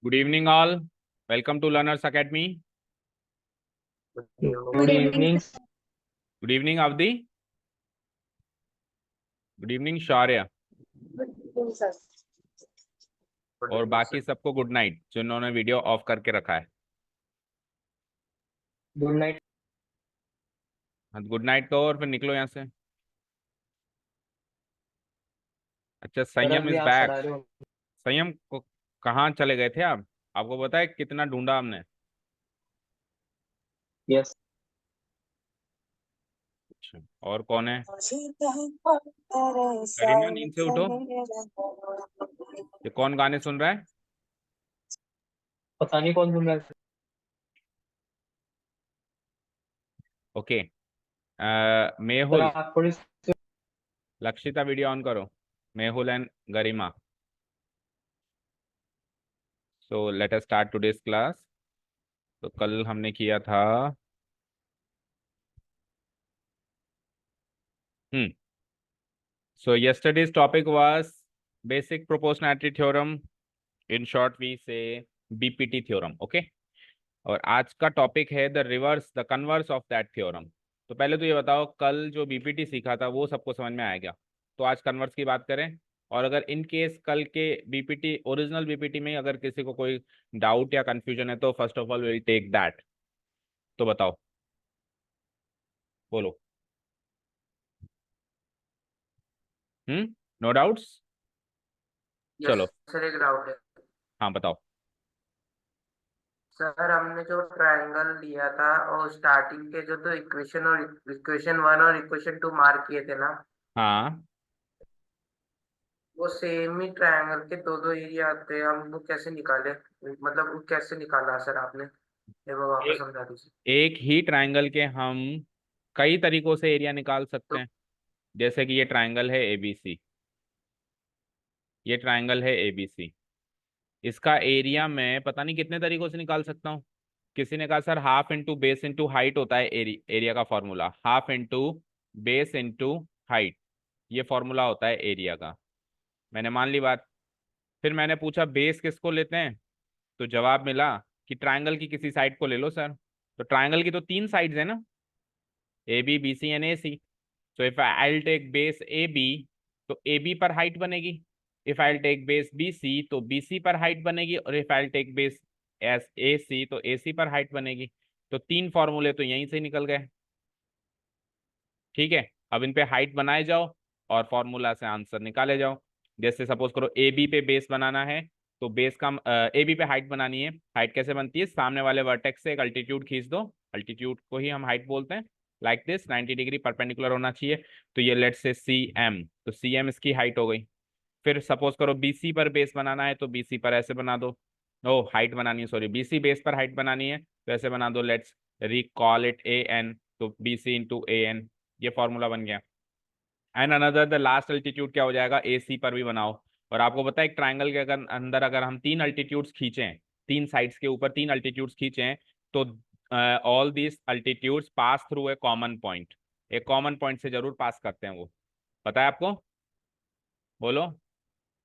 Good evening, all. Welcome to Learners Academy. Good evening. Good evening, Avdi. Good evening, Shaurya. और बाकी सबको good night जिन्होंने video of करके रखा है। Good night. गुड नाइट कहो और फिर निकलो यहाँ से। अच्छा, संयम इज आप बैक। पढ़ा रहे हो? संयम को कहाँ चले गए थे आप? आपको पता है कितना ढूंढा हमने? यस। अच्छा, और कौन है? गरिमा, नींद से उठो। ये कौन गाने सुन रहा है? पता नहीं कौन सुन रहा है। ओके। सर मेहुल, आप थोड़ी लक्षिता वीडियो ऑन करो। Mehul and Garima. So let us start today's class. तो कल हमने किया था so yesterday's topic was basic proportionality theorem. In short we say BPT theorem. Okay. और आज का टॉपिक है the reverse the converse of that theorem. तो पहले तो ये बताओ, कल जो बीपीटी सीखा था वो सबको समझ में आया क्या? तो आज कन्वर्स की बात करें। और अगर इन केस कल के बीपीटी ओरिजिनल बीपीटी में अगर किसी को कोई डाउट या कंफ्यूजन है तो first of all will take that. तो बताओ, बोलो। No doubts? यस चलो, सर, एक डाउट है। हाँ बताओ। सर हमने जो ट्रायंगल लिया था और स्टार्टिंग के जो तो इक्वेशन और इक्वेशन 1 और इक्वेशन 2 मार्क किए थे ना, हाँ, वो सेम ही ट्रायंगल के दो दो एरिया आते हैं। हम वो कैसे निकाले, मतलब वो कैसे निकाला सर आपने, एक बार वापस एक समझा दीजिए। एक ही ट्रायंगल के हम कई तरीकों से एरिया निकाल सकते तो हैं। जैसे कि ये ट्रायंगल है एबीसी, ये ट्रायंगल है एबीसी। इसका एरिया मैं पता नहीं कितने तरीकों से निकाल सकता हूँ। किसी ने कहा sir half into base into height होता है एरिया का formula. Half into base into height, ये फॉर्मूला होता है एरिया का। मैंने मान ली बात। फिर मैंने पूछा बेस किसको लेते हैं, तो जवाब मिला कि ट्रायंगल की किसी साइड को ले लो सर। तो ट्रायंगल की तो तीन साइड्स है ना, A B B C and A C. So if I'll take base AB, तो AB पर हाइट बनेगी। If I'll take base BC, तो BC पर हाइट बनेगी। और if I'll take base as AC, तो AC पर हाइट बनेगी। तो तीन फॉर्मूले तो यहीं से निकल गए। ठीक है, अब इन पे हाइट बनाए जाओ और फॉर्मूला से आंसर निकाले जाओ। जैसे सपोज करो AB पे बेस बनाना है, तो बेस का AB पे हाइट बनानी है। हाइट कैसे बनती है? सामने वाले वर्टेक्स से एक अल्टीट्यूड खींच दो, अल्टीट्यूड को ही हम हाइट बोलते हैं। लाइक दिस 90 डिग्री परपेंडिकुलर होना चाहिए। तो ये लेट्स से CM, तो CM इसकी हाइट हो गई। फिर सपोज करो BC पर बेस बनाना है, तो BC पर ऐसे बना दो। ओ हाइट बनानी है, सॉरी, BC बेस पर हाइट बनानी है तो ऐसे बना दो, लेट्स रिकॉल इट AN, तो BC इंटू AN, ये फॉर्मूला बन गया। And another the last altitude क्या हो जाएगा? AC पर भी बनाओ। और आपको पता है एक ट्राइंगल के अगर अंदर अगर हम तीन अल्टीट्यूड्स खींचें, तीन साइड्स के ऊपर तीन अल्टीट्यूड्स खींचें, तो all these altitudes pass through a common point. एक कॉमन पॉइंट से जरूर पास करते हैं वो। पता है आपको? बोलो।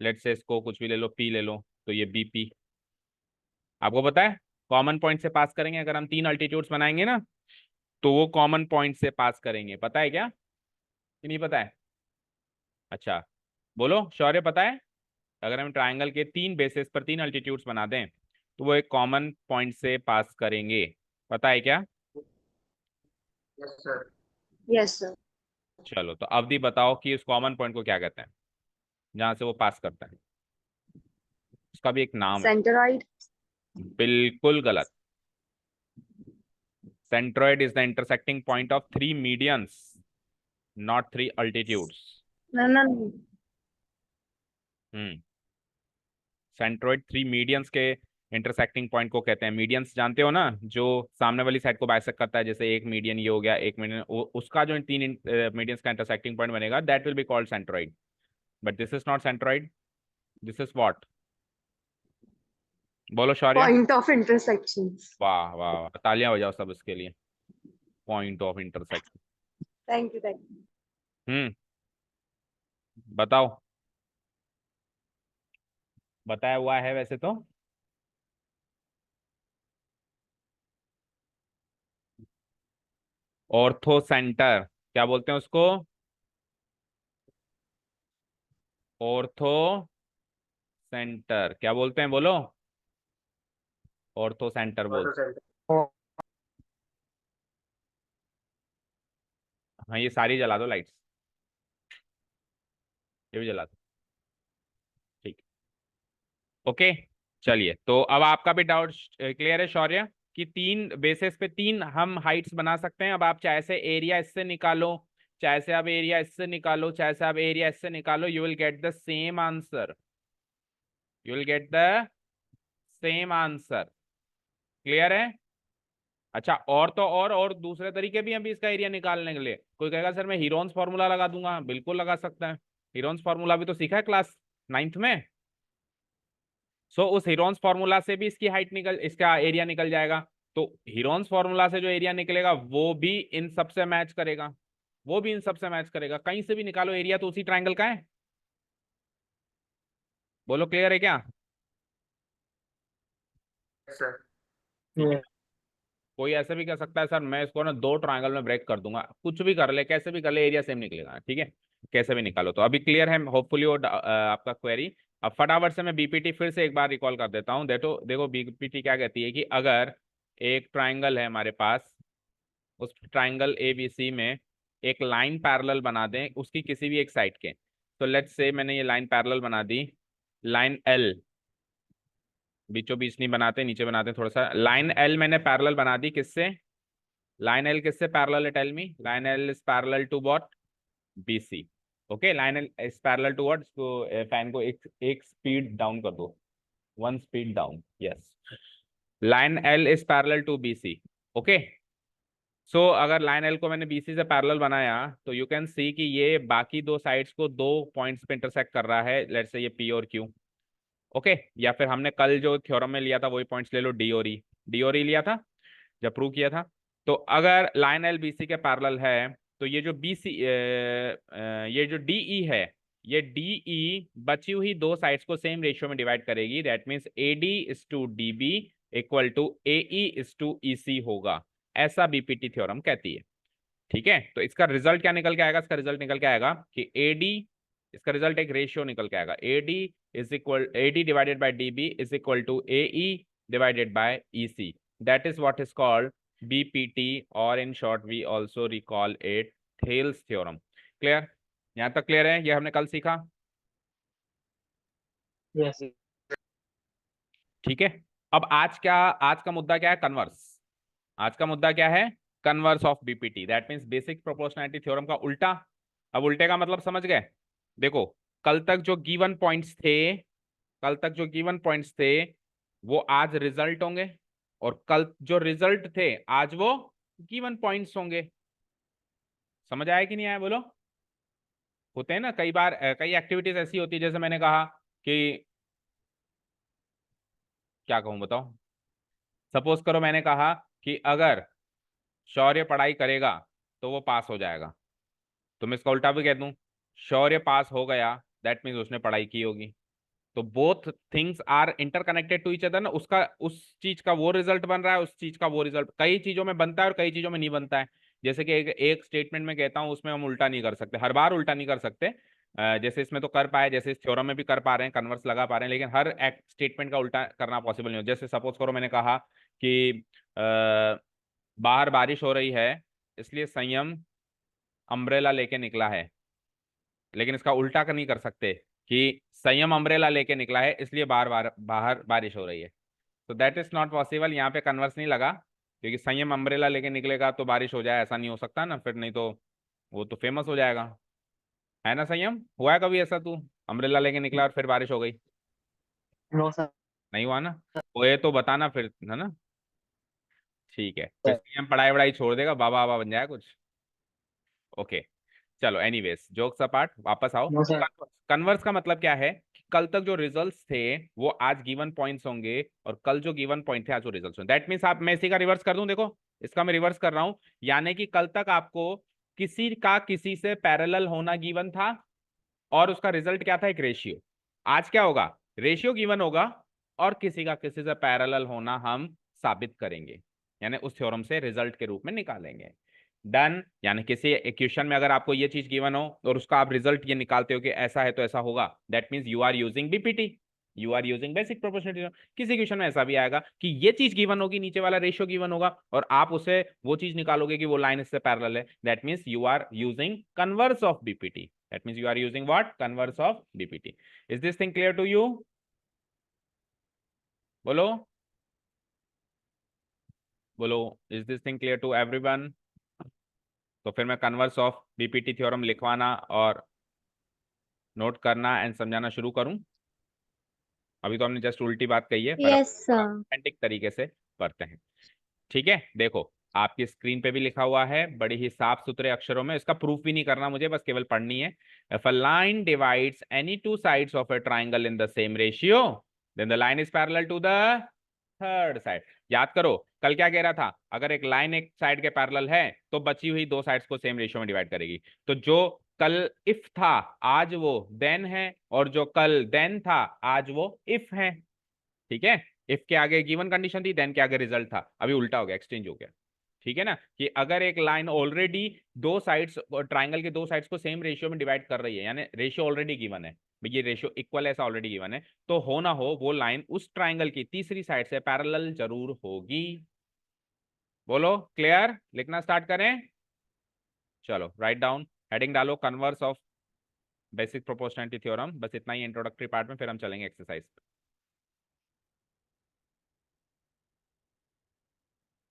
लेट्स से इसको कुछ भी ले लो, P ले लो, तो ये BP। आपको पता है कॉमन पॉइंट से पास करेंगे। अगर हम तीन अल्टीट्यूड्स बनाएंगे ना, तो वो कॉमन पॉइंट से पास करेंगे। पता है क्या कि नहीं पता है? अच्छा, बोलो शौर्य, पता है? अगर हम ट्राइंगल के तीन बेसिस पर तीन अल्टीट्यूड्स बना दें तो वो एक कॉमन पॉइंट से पास करेंगे। पता है क्या? Yes sir. Yes sir. चलो, तो अवधि बताओ कि उस कॉमन पॉइंट को क्या कहते हैं जहां से वो पास करता है? उसका भी एक नाम है। सेंटरॉइड। बिल्कुल गलत। Centroid is the intersecting point of three medians, not three altitudes. No, no, no. Centroid three medians के इंटरसेक्टिंग पॉइंट को कहते हैं। मीडियंस जानते हो ना, जो सामने वाली साइड को बाइसेक्ट करता है। जैसे एक मीडियन ये हो गया, एक मीडियन, उसका जो तीन मीडियंस का इंटरसेक्टिंग पॉइंट बनेगा, that will be called centroid. But this is not centroid, this is what? बोलो शौर्य। Point of intersection. वाह वाह वाह, तालियां बजाओ सब इसके लिए। Point of intersection. Thank you. Thank you. बताओ, बताया हुआ है वैसे तो। ऑर्थो सेंटर क्या बोलते हैं उसको? ऑर्थो सेंटर क्या बोलते हैं, बोलो। ऑर्थो सेंटर बोल। Ortho centre. हाँ, ये सारी जला दो लाइट्स, ये भी जला दो। ठीक, ओके। चलिए, तो अब आपका भी डाउट क्लियर है शौर्य, कि तीन बेसिस पे तीन हम हाइट्स बना सकते हैं। अब आप चाहे से एरिया इससे निकालो, चाहे से आप एरिया इससे निकालो, चाहे से आप एरिया इससे निकालो, you will get the same answer, you will get the same answer. Clear है? अच्छा, और तो और दूसरे तरीके भी हैं अभी इसका एरिया निकालने के लिए। कोई कहेगा सर मैं हीरोन्स फार्मूला लगा दूंगा, बिल्कुल लगा सकता है। हीरोन्स फार्मूला भी तो सीखा है क्लास 9th में। सो उस हीरोन्स फार्मूला से भी इसकी हाइट निकल, इसका एरिया निकल जाएगा। तो हीरोन्स फार्मूला से जो एरिया निकलेगा वो भी इन सब से मैच करेगा, वो भी इन सब से मैच करेगा। कहीं से भी निकालो एरिया तो उसी ट्राइंगल का है। बोलो, क्लियर है क्या? सर। Yes. कोई ऐसे भी कर सकता है सर मैं इसको ना दो ट्रायंगल में ब्रेक कर दूंगा, कुछ भी कर ले, कैसे भी कर ले, एरिया सेम निकलेगा। ठीक है, कैसे भी निकालो। तो अभी क्लियर है होपफुली वो आपका क्वेरी। अब फटाफट से मैं बीपीटी फिर से एक बार रिकॉल कर देता हूँ। देखो देखो बीपीटी क्या कहती है कि अगर एक ट्राइंगल है हमारे पास, उस ट्राइंगल एबीसी में एक लाइन पैरेलल बना दें उसकी किसी भी एक साइड के। तो लेट्स से मैंने ये लाइन पैरेलल बना दी, लाइन एल, बीचों बीच नहीं बनाते, नीचे बनाते हैं थोड़ा सा। लाइन एल मैंने पैरेलल बना दी, किससे? लाइन एल किससे पैरेलल है, tell me. Line L is parallel to what? BC. Okay, line L is parallel to what? इसको फैन को एक स्पीड डाउन कर दो, 1 speed down, yes. Line L is parallel to BC. Okay, so अगर line L को मैंने BC से parallel बनाया तो यू कैन सी कि ये बाकी दो साइड्स को दो पॉइंट्स पे इंटरसेक्ट कर रहा है। लेट्स से ये पी और क्यू। ओके, या फिर हमने कल जो थ्योरम में लिया था वही पॉइंट्स ले लो, डी और ई। डी और ई लिया था जब प्रूव किया था। तो अगर लाइन एल बीसी के पैरेलल है तो ये जो बीसी ये जो डीई है, ये डीई बची हुई दो साइड्स को सेम रेशियो में डिवाइड करेगी। That means AD is to DB equal to AE is to EC होगा, ऐसा बीपीटी थ्योरम कहती है। ठीक है, तो इसका रिजल्ट क्या निकल के आएगा? इसका रिजल्ट निकल के आएगा कि एडी, इसका रिजल्ट एक रेशियो निकल के आएगा, AD is equal, AD divided by DB is equal to AE divided by EC. That is what is called BPT, और in short we also recall it Thales theorem. Clear? यहां तक clear है? ये हमने कल सीखा। Yes. ठीक है, अब आज का मुद्दा क्या है? कन्वर्स। आज का मुद्दा क्या है? Converse of BPT, that means basic proportionality theorem का उल्टा। अब उल्टे का मतलब समझ गए? देखो, कल तक जो गिवन पॉइंट्स थे, कल तक जो गिवन पॉइंट्स थे वो आज रिजल्ट होंगे, और कल जो रिजल्ट थे आज वो गिवन पॉइंट्स होंगे। समझ आया कि नहीं आया? बोलो। होते हैं ना कई बार, कई एक्टिविटीज ऐसी होती है, जैसे मैंने कहा कि, क्या कहूं बताओ, सपोज करो मैंने कहा कि अगर शौर्य पढ़ाई करेगा तो वो पास हो जाएगा, तो मैं इसका उल्टा भी कह दूं, शौर्य पास हो गया दैट मीन्स उसने पढ़ाई की होगी। तो both things are interconnected to each other ना। उसका उस चीज का वो रिजल्ट बन रहा है, उस चीज का वो रिजल्ट। कई चीजों में बनता है और कई चीजों में नहीं बनता है। जैसे कि एक स्टेटमेंट में कहता हूं उसमें हम उल्टा नहीं कर सकते, हर बार उल्टा नहीं कर सकते। जैसे इसमें तो कर पाए, जैसे इस थ्योरम में भी कर पा रहे हैं, कन्वर्स लगा पा रहे हैं, लेकिन हर एक स्टेटमेंट का उल्टा करना पॉसिबल नहीं हो। जैसे सपोज करो मैंने कहा कि बाहर बारिश हो रही है इसलिए संयम अम्ब्रेला लेके निकला है, लेकिन इसका उल्टा नहीं कर सकते कि संयम अम्ब्रेला लेके निकला है इसलिए बाहर बारिश हो रही है। तो दैट इज नॉट पॉसिबल, यहाँ पे कन्वर्स नहीं लगा, क्योंकि संयम अम्ब्रेला लेके निकलेगा तो बारिश हो जाए, ऐसा नहीं हो सकता ना फिर, नहीं तो वो तो फेमस हो जाएगा, है ना? संयम, हुआ है कभी ऐसा तू अम्ब्रेला लेके निकला और फिर बारिश हो गई? No, sir. नहीं हुआ ना? हुए तो बताना फिर, है ना? ठीक है, फिर Sir. संयम पढ़ाई वढ़ाई छोड़ देगा, बाबा बाबा बन जाए कुछ। ओके, चलो एनीवेज जोक्स अपार्ट, वापस आओ। No, sir. कन्वर्स का मतलब क्या है कि कल तक जो रिजल्ट्स थे वो आज गिवन पॉइंट्स होंगे, और कल जो गिवन पॉइंट थे आज वो रिजल्ट्स होंगे। दैट मींस आप, मैं इसी का रिवर्स कर दूं, देखो इसका मैं रिवर्स कर रहा हूं, यानी कि कल तक आपको किसी का किसी से पैरेलल होना गिवन था और उसका रिजल्ट क्या था, एक रेशियो। आज क्या होगा, रेशियो गिवन होगा और किसी का किसी से पैरेलल होना हम साबित करेंगे, यानी उस थ्योरम से रिजल्ट के रूप में निकालेंगे। डन। यानी किसी इक्वेशन में अगर आपको ये चीज गिवन हो और उसका आप रिजल्ट ये निकालते हो कि ऐसा है तो ऐसा होगा, that means you are using BPT, you are using basic proportionality. किसी क्वेश्चन में ऐसा भी आएगा कि ये चीज गिवन होगी, नीचे वाला रेशियो गिवन होगा और आप उसे वो चीज निकालोगे कि वो लाइन इससे पैरेलल है, that means you are using converse of BPT, that means you are using what, converse of BPT. Is this thing clear to you? बोलो बोलो, is this thing clear to everyone? तो फिर मैं converse of BPT theorem लिखवाना और note करना and समझाना शुरू करूं? अभी तो हमने जस्ट उल्टी बात कही है, पर यस सर। ऑथेंटिक तरीके से पढ़ते हैं। ठीक है, देखो आपकी स्क्रीन पे भी लिखा हुआ है बड़ी ही साफ सुथरे अक्षरों में, इसका प्रूफ भी नहीं करना मुझे, बस केवल पढ़नी है। If a line divides any two sides of a triangle in the same ratio, then the line is parallel to the third side. याद करो कल क्या कह रहा था, अगर एक लाइन एक साइड के पैरेलल है तो बची हुई दो साइड्स को सेम रेशियो में डिवाइड करेगी। तो जो कल इफ था आज वो देन है, और जो कल देन था आज वो इफ है। ठीक है, इफ के आगे गिवन कंडीशन थी, देन के आगे रिजल्ट था, अभी उल्टा हो गया, एक्सचेंज हो गया। ठीक है ना, कि अगर एक लाइन ऑलरेडी दो साइड्स, ट्राइंगल के दो साइड्स को सेम रेशियो में डिवाइड कर रही है, यानी रेशियो ऑलरेडी गिवन है, ये रेशियो इक्वल ऐसा ऑलरेडी गिवन है, तो हो ना हो वो लाइन उस ट्राइंगल की तीसरी साइड से पैरेलल जरूर होगी। बोलो क्लियर? लिखना स्टार्ट करें, चलो राइट डाउन, हेडिंग डालो converse of basic proportionality theorem. बस इतना ही इंट्रोडक्टरी पार्ट में, फिर हम चलेंगे एक्सरसाइज पे।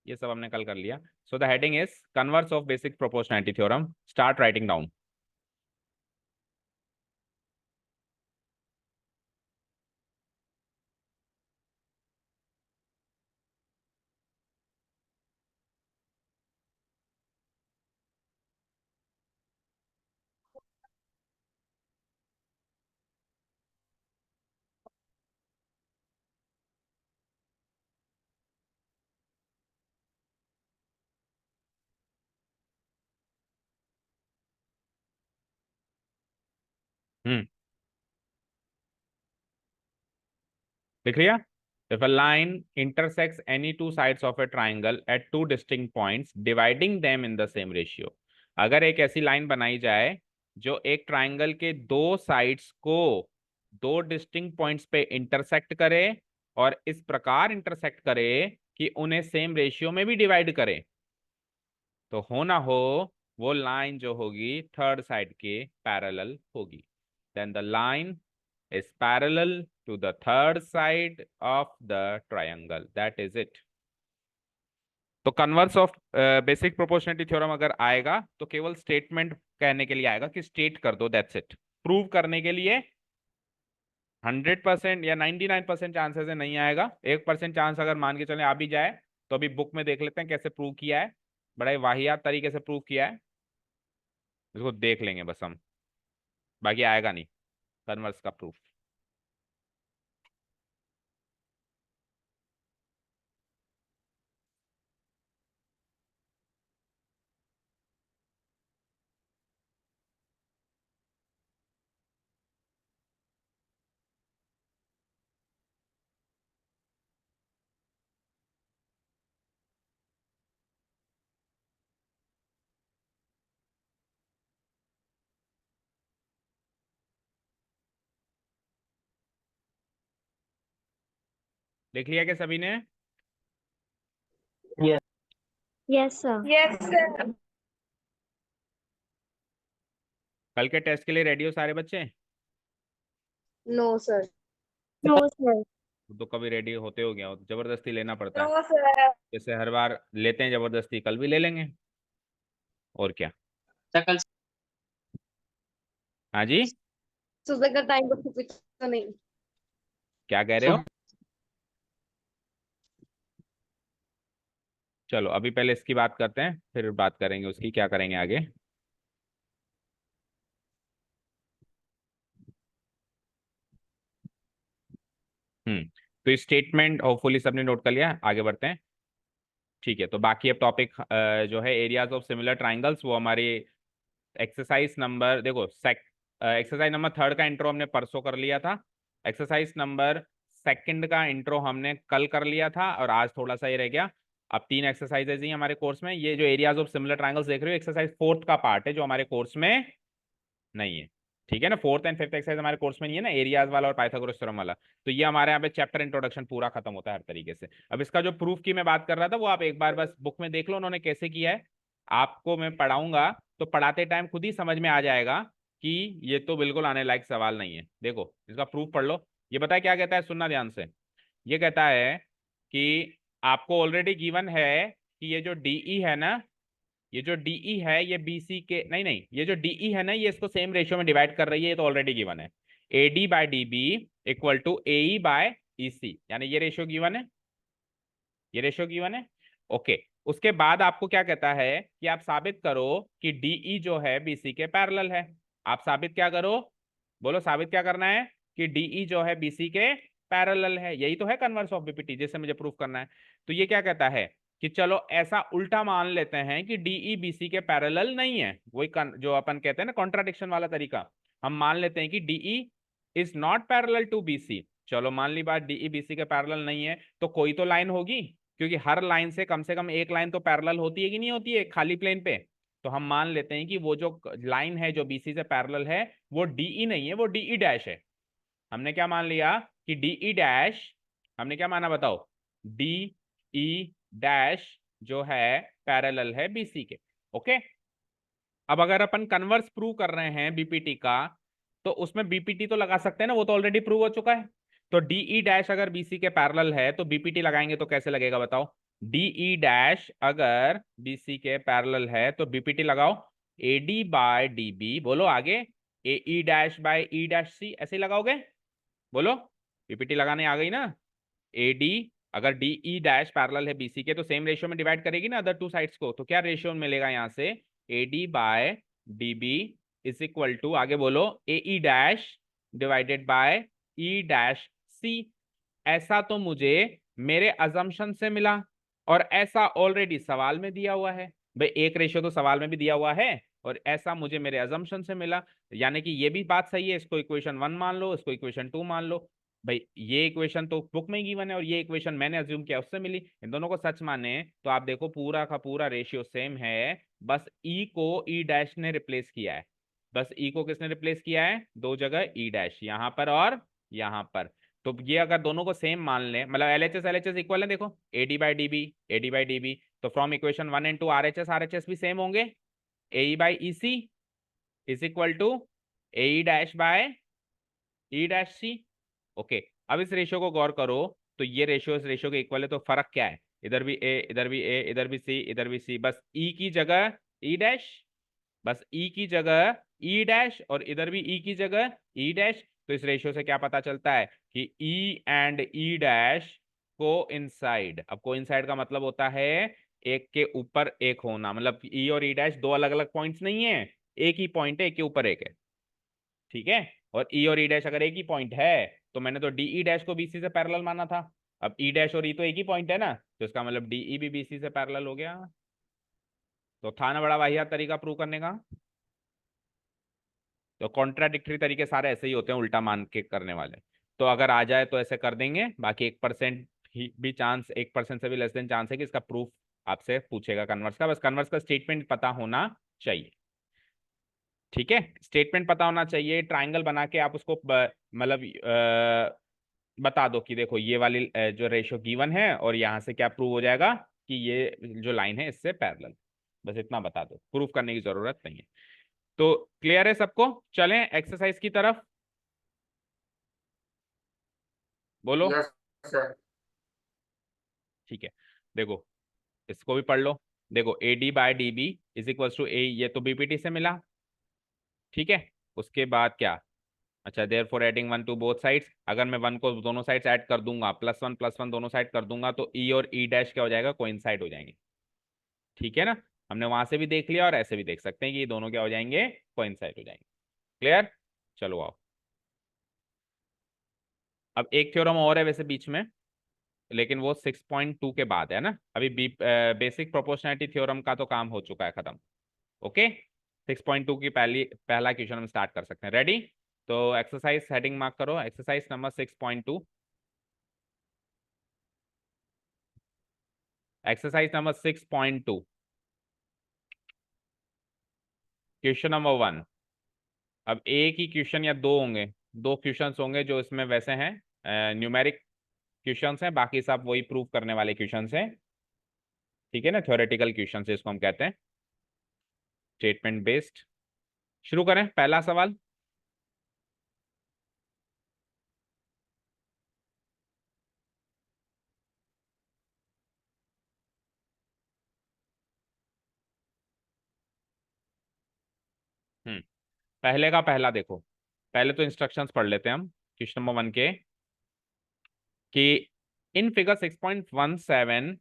ये सब हमने कल कर लिया। So the heading is converse of basic proportionality theorem, start writing down. लिख लिया? If a line intersects any two sides of a triangle at two distinct points, dividing them in the same ratio, अगर एक ऐसी line बनाई जाए जो एक triangle के दो साइड्स को दो डिस्टिंक्ट पॉइंट्स पे इंटरसेक्ट करे और इस प्रकार इंटरसेक्ट करे कि उन्हें सेम रेशियो में भी डिवाइड करे, तो हो ना हो वो लाइन जो होगी थर्ड साइड के पैरेलल होगी। Then the line is parallel to the third side of the triangle, that is it। तो converse of basic proportionality theorem अगर आएगा तो केवल स्टेटमेंट कहने के लिए आएगा कि स्टेट कर दो, दैट्स इट। प्रूव करने के लिए 100% या 99% चांसेस है नहीं आएगा। 1% चांस अगर मान के चले आ भी जाए तो अभी बुक में देख लेते हैं कैसे प्रूव किया है, बड़ा ही वाहियात तरीके से प्रूव किया है, इसको देख लेंगे बस हम, बाकी आएगा नहीं कन्वर्स का प्रूफ। देख लिया क्या सभी ने? Yes. Yes sir. Yes sir. कल के टेस्ट के लिए रेडी हो सारे बच्चे? No sir. No sir. तो कभी रेडी होते हो गया हो, जबरदस्ती लेना पड़ता है, नो सर। जैसे हर बार लेते हैं जबरदस्ती, कल भी ले लेंगे और क्या। कल हाँ जी, सुबह का टाइम तो कुछ तो नहीं। क्या कह रहे हो? चलो अभी पहले इसकी बात करते हैं, फिर बात करेंगे उसकी क्या करेंगे आगे। तो स्टेटमेंट होपफुली सबने नोट कर लिया, आगे बढ़ते हैं। ठीक है, तो बाकी अब टॉपिक जो है एरियाज ऑफ सिमिलर ट्राइंगल्स, वो हमारी एक्सरसाइज नंबर देखो एक्सरसाइज नंबर 3 का इंट्रो हमने परसों कर लिया था, एक्सरसाइज नंबर 2 का इंट्रो हमने कल कर लिया था, और आज थोड़ा सा ही रह गया। अब 3 एक्सरसाइजेज ही हमारे कोर्स में। ये जो एरियाज ऑफ सिमिलर ट्रायंगल्स देख रहे हो, एक्सरसाइज 4 का पार्ट है जो हमारे कोर्स में नहीं है। ठीक है ना, 4th एंड 5th एक्सरसाइज हमारे कोर्स में नहीं है ना, एरियाज वाला और पाइथागोरस थ्योरम वाला। तो ये हमारे यहाँ पे चैप्टर इंट्रोडक्शन पूरा खत्म होता है हर तरीके से। अब इसका जो प्रूफ की मैं बात कर रहा था वो आप एक बार बस बुक में देख लो उन्होंने कैसे किया है। आपको मैं पढ़ाऊंगा तो पढ़ाते टाइम खुद ही समझ में आ जाएगा कि ये तो बिल्कुल आने लायक सवाल नहीं है। देखो इसका प्रूफ पढ़ लो। ये बताए क्या कहता है, सुनना ध्यान से। ये कहता है कि आपको ऑलरेडी गिवन है कि ये जो डीई है ना, ये जो डीई है ये बीसी के नहीं नहीं ये जो डीई है ना ये इसको सेम रेशियो में डिवाइड कर रही है, ये तो ऑलरेडी गिवन है। AD by DB equal to AE by EC, यानी ये रेशियो गिवन है, ये रेशियो गिवन है। ओके, उसके बाद आपको क्या कहता है कि आप साबित करो कि डीई जो है बीसी के पैरेलल है। आप साबित क्या करो, बोलो साबित क्या करना है कि डीई जो है बीसी के पैरेलल है। यही तो है कन्वर्स ऑफ बीपीटी जिसे मुझे प्रूफ करना है। तो ये क्या कहता है कि चलो ऐसा उल्टा मान लेते हैं कि डीई बीसी के पैरेलल नहीं है, वही जो अपन कहते हैं ना कॉन्ट्राडिक्शन वाला तरीका। हम मान लेते हैं कि DE is not parallel to BC. चलो मान ली बात, डीई बीसी के पैरेलल नहीं है तो कोई तो लाइन होगी, क्योंकि हर लाइन से कम एक लाइन तो पैरेलल होती है कि नहीं होती है खाली प्लेन पे। तो हम मान लेते हैं कि वो जो लाइन है जो बीसी से पैरेलल है वो डीई नहीं है, वो डीई डैश है। हमने क्या मान लिया कि डीई डैश, हमने क्या माना बताओ, डीई डैश जो है पैरेलल है बीसी के। ओके, अब अगर अपन कन्वर्स प्रूव कर रहे हैं बीपीटी का तो उसमें बीपीटी तो लगा सकते हैं ना, वो तो ऑलरेडी प्रूव हो चुका है। तो डीई डैश अगर बीसी के पैरेलल है तो बीपीटी लगाएंगे तो कैसे लगेगा बताओ। डीई डैश अगर बीसी के पैरेलल है तो बीपीटी लगाओ एडी बाय डीबी, बोलो आगे एई डैश बाय ई डैश सी, ऐसे ही लगाओगे, बोलो। पीपीटी लगाने आ गई ना। एडी अगर डीई डैश पैरेलल है बीसी के तो सेम रेशियो में डिवाइड करेगी ना अदर टू साइड्स को, तो क्या रेशियो मिलेगा यहाँ से, AD by DB is equal to आगे बोलो AE dash divided by E dash C. ऐसा तो मुझे मेरे अजम्पशन से मिला और ऐसा ऑलरेडी सवाल में दिया हुआ है। भाई एक रेशियो तो सवाल में भी दिया हुआ है और ऐसा मुझे मेरे अजम्पशन से मिला, यानी कि ये भी बात सही है। इसको इक्वेशन 1 मान लो, इसको इक्वेशन 2 मान लो। भाई ये इक्वेशन तो बुक में गिवन है और ये इक्वेशन मैंने अज्यूम किया उससे मिली, इन दोनों को सच माने तो आप देखो पूरा का पूरा रेशियो सेम है। बस ई को ई डैश ने रिप्लेस किया है, बस ई को किसने रिप्लेस किया है, दो जगह ई डैश, यहाँ पर और यहाँ पर। तो ये अगर दोनों को सेम मान लें, मतलब एलएचएस इक्वल है, देखो एडी बाई डीबी, तो फ्रॉम इक्वेशन 1 एंड 2 आरएचएस भी सेम होंगे। AE by EC is equal to AE dash by E dash C. Okay, अब इस रेशियो को गौर करो तो ये रेशियो इस रेशियो के इक्वल है, तो फर्क क्या है, इधर भी ए इधर भी ए इधर भी सी इधर भी सी, बस ई की जगह ई डैश, बस ई की जगह ई डैश और इधर भी ई की जगह ई डैश। तो इस रेशियो से क्या पता चलता है कि E and E dash coincide. अब कोइंसाइड का मतलब होता है एक के ऊपर एक होना, मतलब ई और ई डैश दो अलग अलग पॉइंट्स नहीं है, एक ही पॉइंट है, एक के ऊपर एक है। ठीक है, और ई और ई डैश अगर एक ही पॉइंट है तो मैंने तो डी ई डैश को बीसी से पैरेलल माना था। अब ई डैश और ई तो एक ही पॉइंट है ना, तो इसका मतलब डीई भी बीसी से पैरेलल हो गया। तो था ना बड़ा वाहियात तरीका प्रूव करने का। तो कॉन्ट्राडिक्टरी तरीके सारे ऐसे ही होते हैं, उल्टा मान के करने वाले। तो अगर आ जाए तो ऐसे कर देंगे, बाकी 1% भी चांस, 1% से भी लेस देन चांस है कि इसका प्रूफ आपसे पूछेगा कन्वर्स का। बस कन्वर्स का स्टेटमेंट पता होना चाहिए। ठीक है, स्टेटमेंट पता होना चाहिए। ट्राइंगल बना के आप उसको मतलब बता दो कि देखो ये वाली जो रेशियो गिवन है और यहाँ से क्या प्रूव हो जाएगा कि ये जो लाइन है इससे पैरेलल, बस इतना बता दो, प्रूफ करने की जरूरत नहीं है। तो क्लियर है सबको, चलें एक्सरसाइज की तरफ, बोलो। Yes sir. ठीक है, देखो इसको भी पढ़ लो। देखो A D by D B is equal to A, ये तो बीपीटी से मिला। ठीक है, उसके बाद क्या, अच्छा therefore adding 1 to both sides, अगर मैं 1 को दोनों साइड्स ऐड कर दूंगा, +1 दोनों साइड कर दूंगा तो ई और ई डैश क्या हो जाएगा, कोइंसाइड हो जाएंगे। ठीक है ना, हमने वहां से भी देख लिया और ऐसे भी देख सकते हैं कि ये दोनों क्या हो जाएंगे, कोइंसाइड हो जाएंगे। क्लियर, चलो आओ। अब एक थ्योरम और है वैसे बीच में, लेकिन वो 6.2 के बाद है ना। अभी बेसिक प्रोपोर्शनैलिटी थ्योरम का तो काम हो चुका है खत्म। ओके, 6.2 की पहला क्वेश्चन हम स्टार्ट कर सकते हैं। रेडी? तो एक्सरसाइज हेडिंग मार्क करो, exercise number 6.2। Exercise number 6.2, question number 1। अब एक ही क्वेश्चन या दो होंगे, दो क्वेश्चंस होंगे जो इसमें वैसे हैं, न्यूमेरिक क्वेश्चंस हैं, बाकी सब वही प्रूव करने वाले क्वेश्चंस हैं। ठीक है ना, थ्योरेटिकल क्वेश्चंस इसको हम कहते हैं, स्टेटमेंट बेस्ड। शुरू करें, पहला सवाल। हम्म पहले का पहला देखो, पहले तो इंस्ट्रक्शंस पढ़ लेते हैं हम क्वेश्चन नंबर 1 के, कि in figure 6.17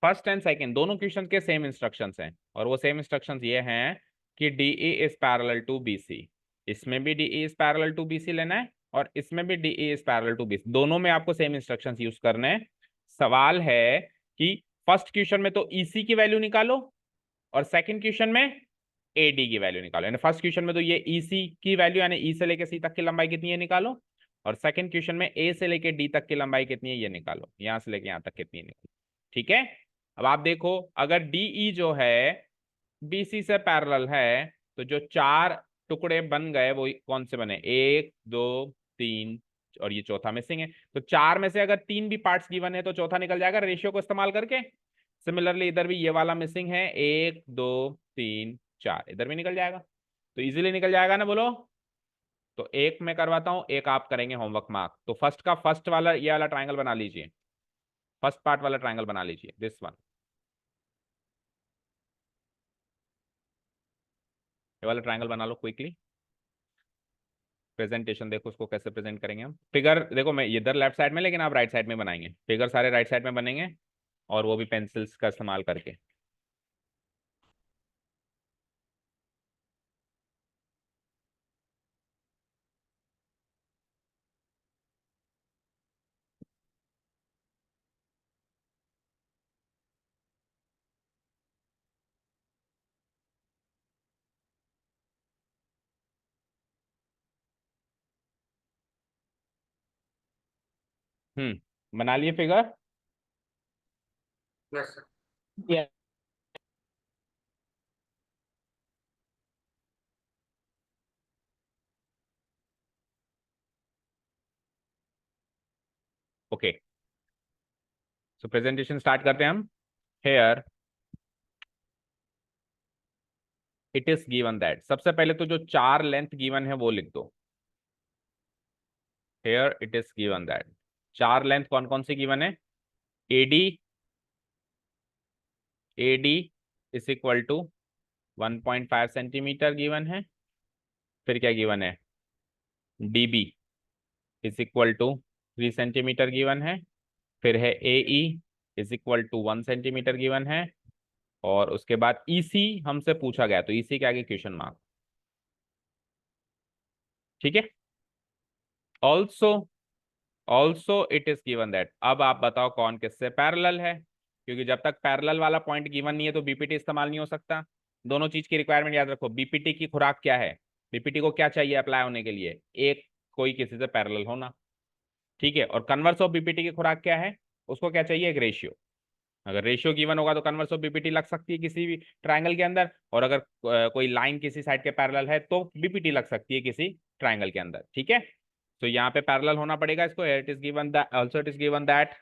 first and second दोनों क्वेश्चन के सेम इंस्ट्रक्शंस हैं, और वो सेम इंस्ट्रक्शंस ये हैं कि DE is parallel to BC। इसमें भी DE is parallel to BC लेना है, और इसमें भी DE is parallel to BC, दोनों में आपको सेम इंस्ट्रक्शंस यूज करने हैं। सवाल है कि फर्स्ट क्वेश्चन में तो EC की वैल्यू निकालो, और सेकंड क्वेश्चन में AD की वैल्यू निकालो। यानी फर्स्ट क्वेश्चन में तो ये EC की वैल्यू, यानी E से लेकर C तक की लंबाई कितनी है निकालो, और सेकंड क्वेश्चन में A से लेकर D तक की लंबाई कितनी है ये निकालो, यहां से लेकर यहां तक कितनी है निकालो। ठीक है, अब आप देखो, अगर DE जो है BC से पैरेलल है, तो जो चार टुकड़े बन गए वो कौन से बने, 1 2 3, और ये चौथा मिसिंग है। तो चार में से अगर तीन भी पार्ट्स गिवन है तो चौथा निकल जाएगा रेशियो को इस्तेमाल करके। सिमिलरली इधर भी ये वाला मिसिंग है, 1 2 3 4, इधर भी निकल जाएगा, तो इजीली निकल जाएगा ना, बोलो। तो एक मैं करवाता हूं, एक आप करेंगे होमवर्क मार्क। तो फर्स्ट का फर्स्ट वाला ये वाला ट्राइंगल बना लीजिए, फर्स्ट पार्ट वाला ट्राइंगल बना लीजिए, दिस वन, ये वाला ट्राइंगल बना लो क्विकली। प्रेजेंटेशन देखो उसको कैसे प्रेजेंट करेंगे हम। फिगर देखो, मैं इधर लेफ्ट साइड में, लेकिन आप राइट साइड में बनाएंगे, फिगर सारे राइट साइड में बनेंगे, और वो भी पेंसिल्स का इस्तेमाल करके। बना लिए figure? Yes sir. Yeah. Okay, so presentation start करते हैं हम। Here it is given that, सबसे पहले तो जो चार लेंथ गिवन है वो लिख दो। Here it is given that, चार लेंथ कौन कौन सी गिवन है, AD is equal to 1.5 centimeter given है। फिर क्या गिवन है, DB is equal to 3 centimeter given है। फिर है AE is equal to 1 centimeter given है, और उसके बाद EC हमसे पूछा गया, तो EC के आगे क्वेश्चन मार्क। ठीक है, also also it is given that, अब आप बताओ कौन किससे पैरेलल है, क्योंकि जब तक पैरेलल वाला पॉइंट गिवन नहीं है तो BPT इस्तेमाल नहीं हो सकता। दोनों चीज की रिक्वायरमेंट याद रखो, BPT की खुराक क्या है, BPT को क्या चाहिए अप्लाई होने के लिए, एक कोई किसी से पैरेलल होना। ठीक है, और कन्वर्स ऑफ BPT की खुराक क्या है, उसको क्या चाहिए, एक रेशियो। अगर रेशियो गिवन होगा तो कन्वर्स ऑफ BPT लग सकती है किसी भी ट्राइंगल के अंदर, और अगर कोई लाइन किसी साइड के पैरेलल है तो BPT लग सकती है किसी ट्राइंगल के अंदर। ठीक है, तो यहाँ पे पैरेलल होना पड़ेगा इसको। It is given that, also it is given that,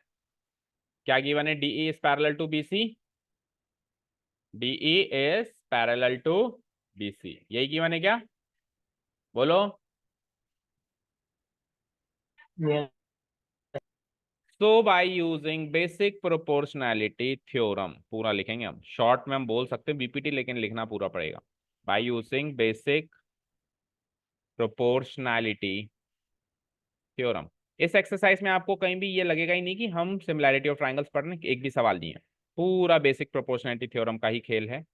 क्या गिवन है, DE is parallel to BC, DE is parallel to BC, यही गिवन है क्या, बोलो। Yeah. So by using basic proportionality theorem, पूरा लिखेंगे हम, शॉर्ट में हम बोल सकते हैं BPT, लेकिन लिखना पूरा पड़ेगा। Bye using basic proportionality theorem. इस एक्सरसाइज में आपको कहीं भी ये लगेगा ही नहीं कि हम सिमिलैरिटी ऑफ ट्राइंगल्स पढ़ रहे हैं, एक भी सवाल नहीं है, पूरा बेसिक प्रोपोर्शनैलिटी थ्योरम का ही खेल है।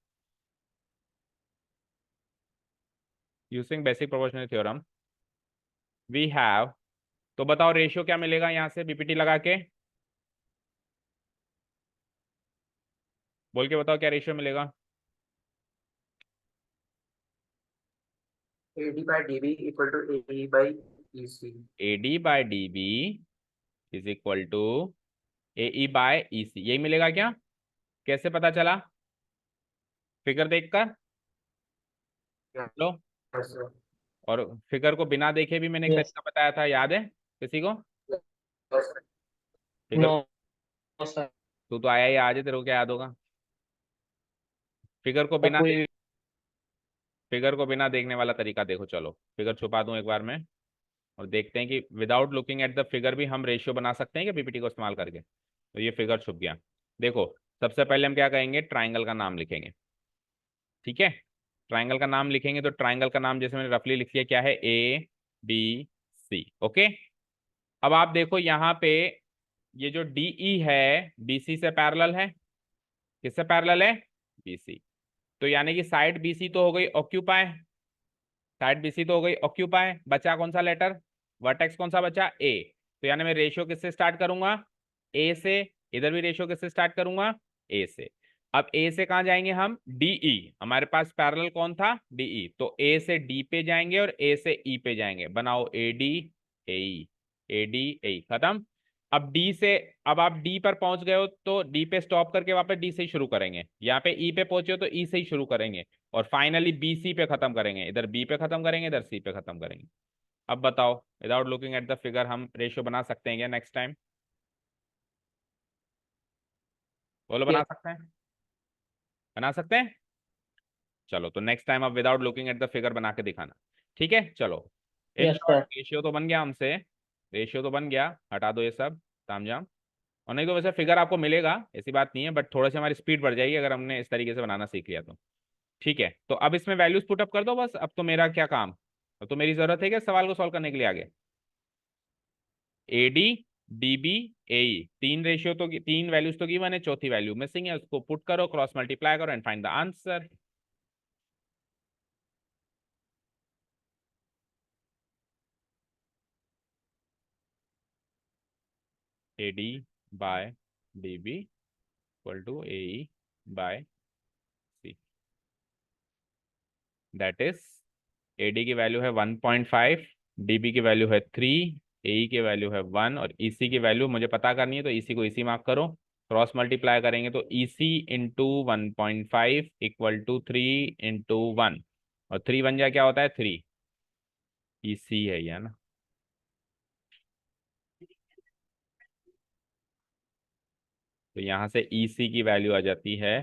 Using basic proportionality theorem we have, तो बताओ रेशियो क्या मिलेगा यहां से BPT लगा के, बोल के बताओ क्या रेशियो मिलेगा। AD by DB equal to AE by EC. AD by DB is equal to AE by EC, यही मिलेगा क्या? कैसे पता चला? फिगर देखकर लो। Yes, sir. और फिगर को बिना देखे भी मैंने एक Yes. तरीका बताया था, याद है किसी को? Yes, sir. Figure No, sir. तू तो आया ही आज है, तेरे को क्या याद होगा? फिगर को बिना कोई फिगर को बिना देखने वाला तरीका देखो। चलो फिगर छुपा दूं एक बार में और देखते हैं कि without looking at the figure भी हम रेशियो बना सकते हैं क्या पीपीटी को इस्तेमाल करके। तो ये फिगर छुप गया। देखो सबसे पहले हम क्या कहेंगे, ट्राइंगल का नाम लिखेंगे। ठीक है, ट्राइंगल का नाम लिखेंगे तो ट्राइंगल का नाम जैसे मैंने रफली लिख लिया, क्या है, ABC। ओके, अब आप देखो यहाँ पे ये जो DE है BC से पैरेलल है। किससे पैरेलल है? BC। तो यानी कि साइड BC तो हो गई ऑक्यूपाई, साइड BC तो हो गई ऑक्यूपाई। बचा कौन सा लेटर, वर्टेक्स कौन सा बचा? A। तो यानी मैं रेशियो किससे स्टार्ट करूंगा? A से। इधर भी रेशियो किससे स्टार्ट करूंगा? A से। अब A से कहाँ जाएंगे हम? DE। हमारे पास पैरेलल कौन था? DE। तो A से D पे जाएंगे और A से E पे जाएंगे। बनाओ AD AE, AD AE, खत्म। अब D से, अब आप D पर पहुंच गए हो तो D पे स्टॉप करके वापस D से ही शुरू करेंगे। यहाँ पे E पे पहुंचे हो तो E से ही शुरू करेंगे और फाइनली BC पे खत्म करेंगे। इधर B पे खत्म करेंगे, इधर C पे खत्म करेंगे। अब बताओ without looking at the figure हम रेशियो बना सकते हैं क्या नेक्स्ट टाइम? बोलो, बना सकते हैं? बना सकते हैं? चलो तो नेक्स्ट टाइम अब without looking at the figure बना के दिखाना। ठीक है, चलो। इन Yes, शॉर्ट sir. रेशियो तो बन गया हमसे, रेशियो तो बन गया, हटा दो ये सब तामझाम। और नहीं तो वैसे फिगर आपको मिलेगा, ऐसी बात नहीं है, बट थोड़ा सी हमारी स्पीड बढ़ जाएगी अगर हमने इस तरीके से बनाना सीख लिया तो। ठीक है, तो अब इसमें वैल्यूज पुटअप कर दो बस। अब तो मेरा क्या काम, अब तो मेरी जरूरत है क्या सवाल को सॉल्व करने के लिए आगे? AD DB AE, तीन रेशियो तो, तीन वैल्यूज तो गिवन है, चौथी वैल्यू मिसिंग है, उसको पुट करो, क्रॉस मल्टीप्लाई करो and find the answer. AD by DB equal to AE by C, that is AD की वैल्यू है 1.5, DB की वैल्यू है 3, AE की वैल्यू है 1 और EC की वैल्यू मुझे पता करनी है तो EC को EC मार्क करो। क्रॉस मल्टीप्लाई करेंगे तो EC into 1.5 equal to 3 into 1 और 3 बन जाए क्या होता है? 3। EC है ये ना। तो यहाँ से EC की वैल्यू आ जाती है,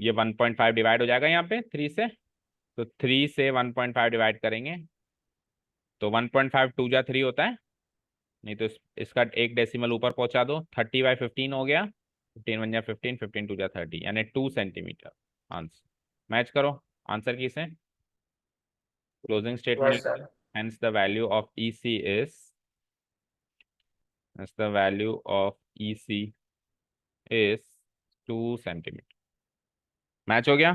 ये 1.5 डिवाइड हो जाएगा यहाँ पे 3 से, तो 3 से 1.5 डिवाइड करेंगे तो 1.5 2 जा 3 होता है, नहीं तो इसका एक डेसिमल ऊपर पहुंचा दो, 30/15 हो गया, 15 1 जा 15, 15 2 जा 30, यानी 2 सेंटीमीटर। आंसर मैच करो आंसर की से closing statement Yes, sir. Hence the value of EC is, hence the value of EC is 2 centimetre. Match हो गया?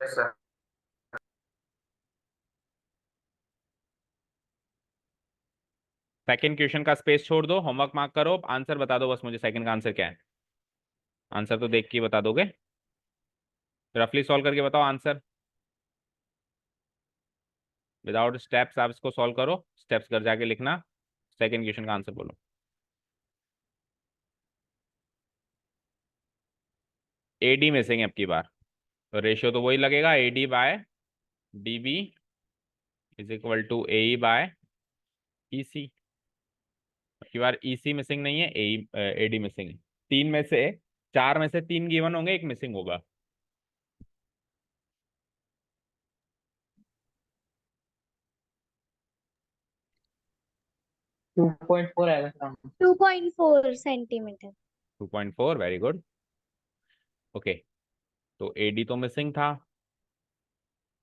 Yes, sir. सेकंड क्वेश्चन का स्पेस छोड़ दो, होमवर्क मार्क करो, आंसर बता दो बस मुझे, सेकंड का आंसर क्या है? आंसर तो देख के बता दोगे, रफली सॉल्व करके बताओ आंसर, विदाउट स्टेप्स आप इसको सॉल्व करो, स्टेप्स घर जाके लिखना। सेकंड क्वेश्चन का आंसर बोलो। AD मिसिंग है अब की बार, तो रेशियो तो वही लगेगा, AD by DB is equal to AE by EC। अब की बार EC मिसिंग नहीं है, AD मिसिंग है। तीन में से, चार में से तीन गिवन होंगे, एक मिसिंग होगा। 2.4 आएगा sir. 2.4 centimeter. 2.4, very good. Okay, तो AD तो मिसिंग था,